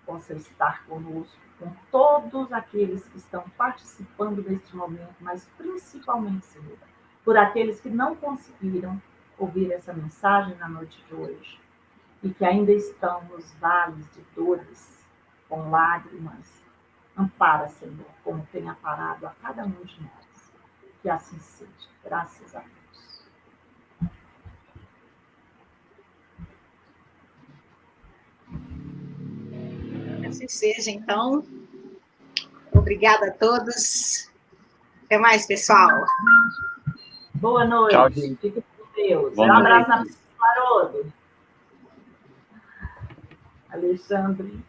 E: possa estar conosco, com todos aqueles que estão participando deste momento, mas principalmente, Senhor, por aqueles que não conseguiram ouvir essa mensagem na noite de hoje e que ainda estão nos vales de dores, com lágrimas. Ampara, Senhor, como tem amparado a cada um de nós. Que assim seja. Graças a Deus.
F: Assim seja, então. Obrigada a todos. Até mais, pessoal.
E: Boa noite.
G: Tchau, gente.
E: Fique com Deus.
G: Boa
E: Um abraço
G: noite.
E: na Haroldo. Alexandre.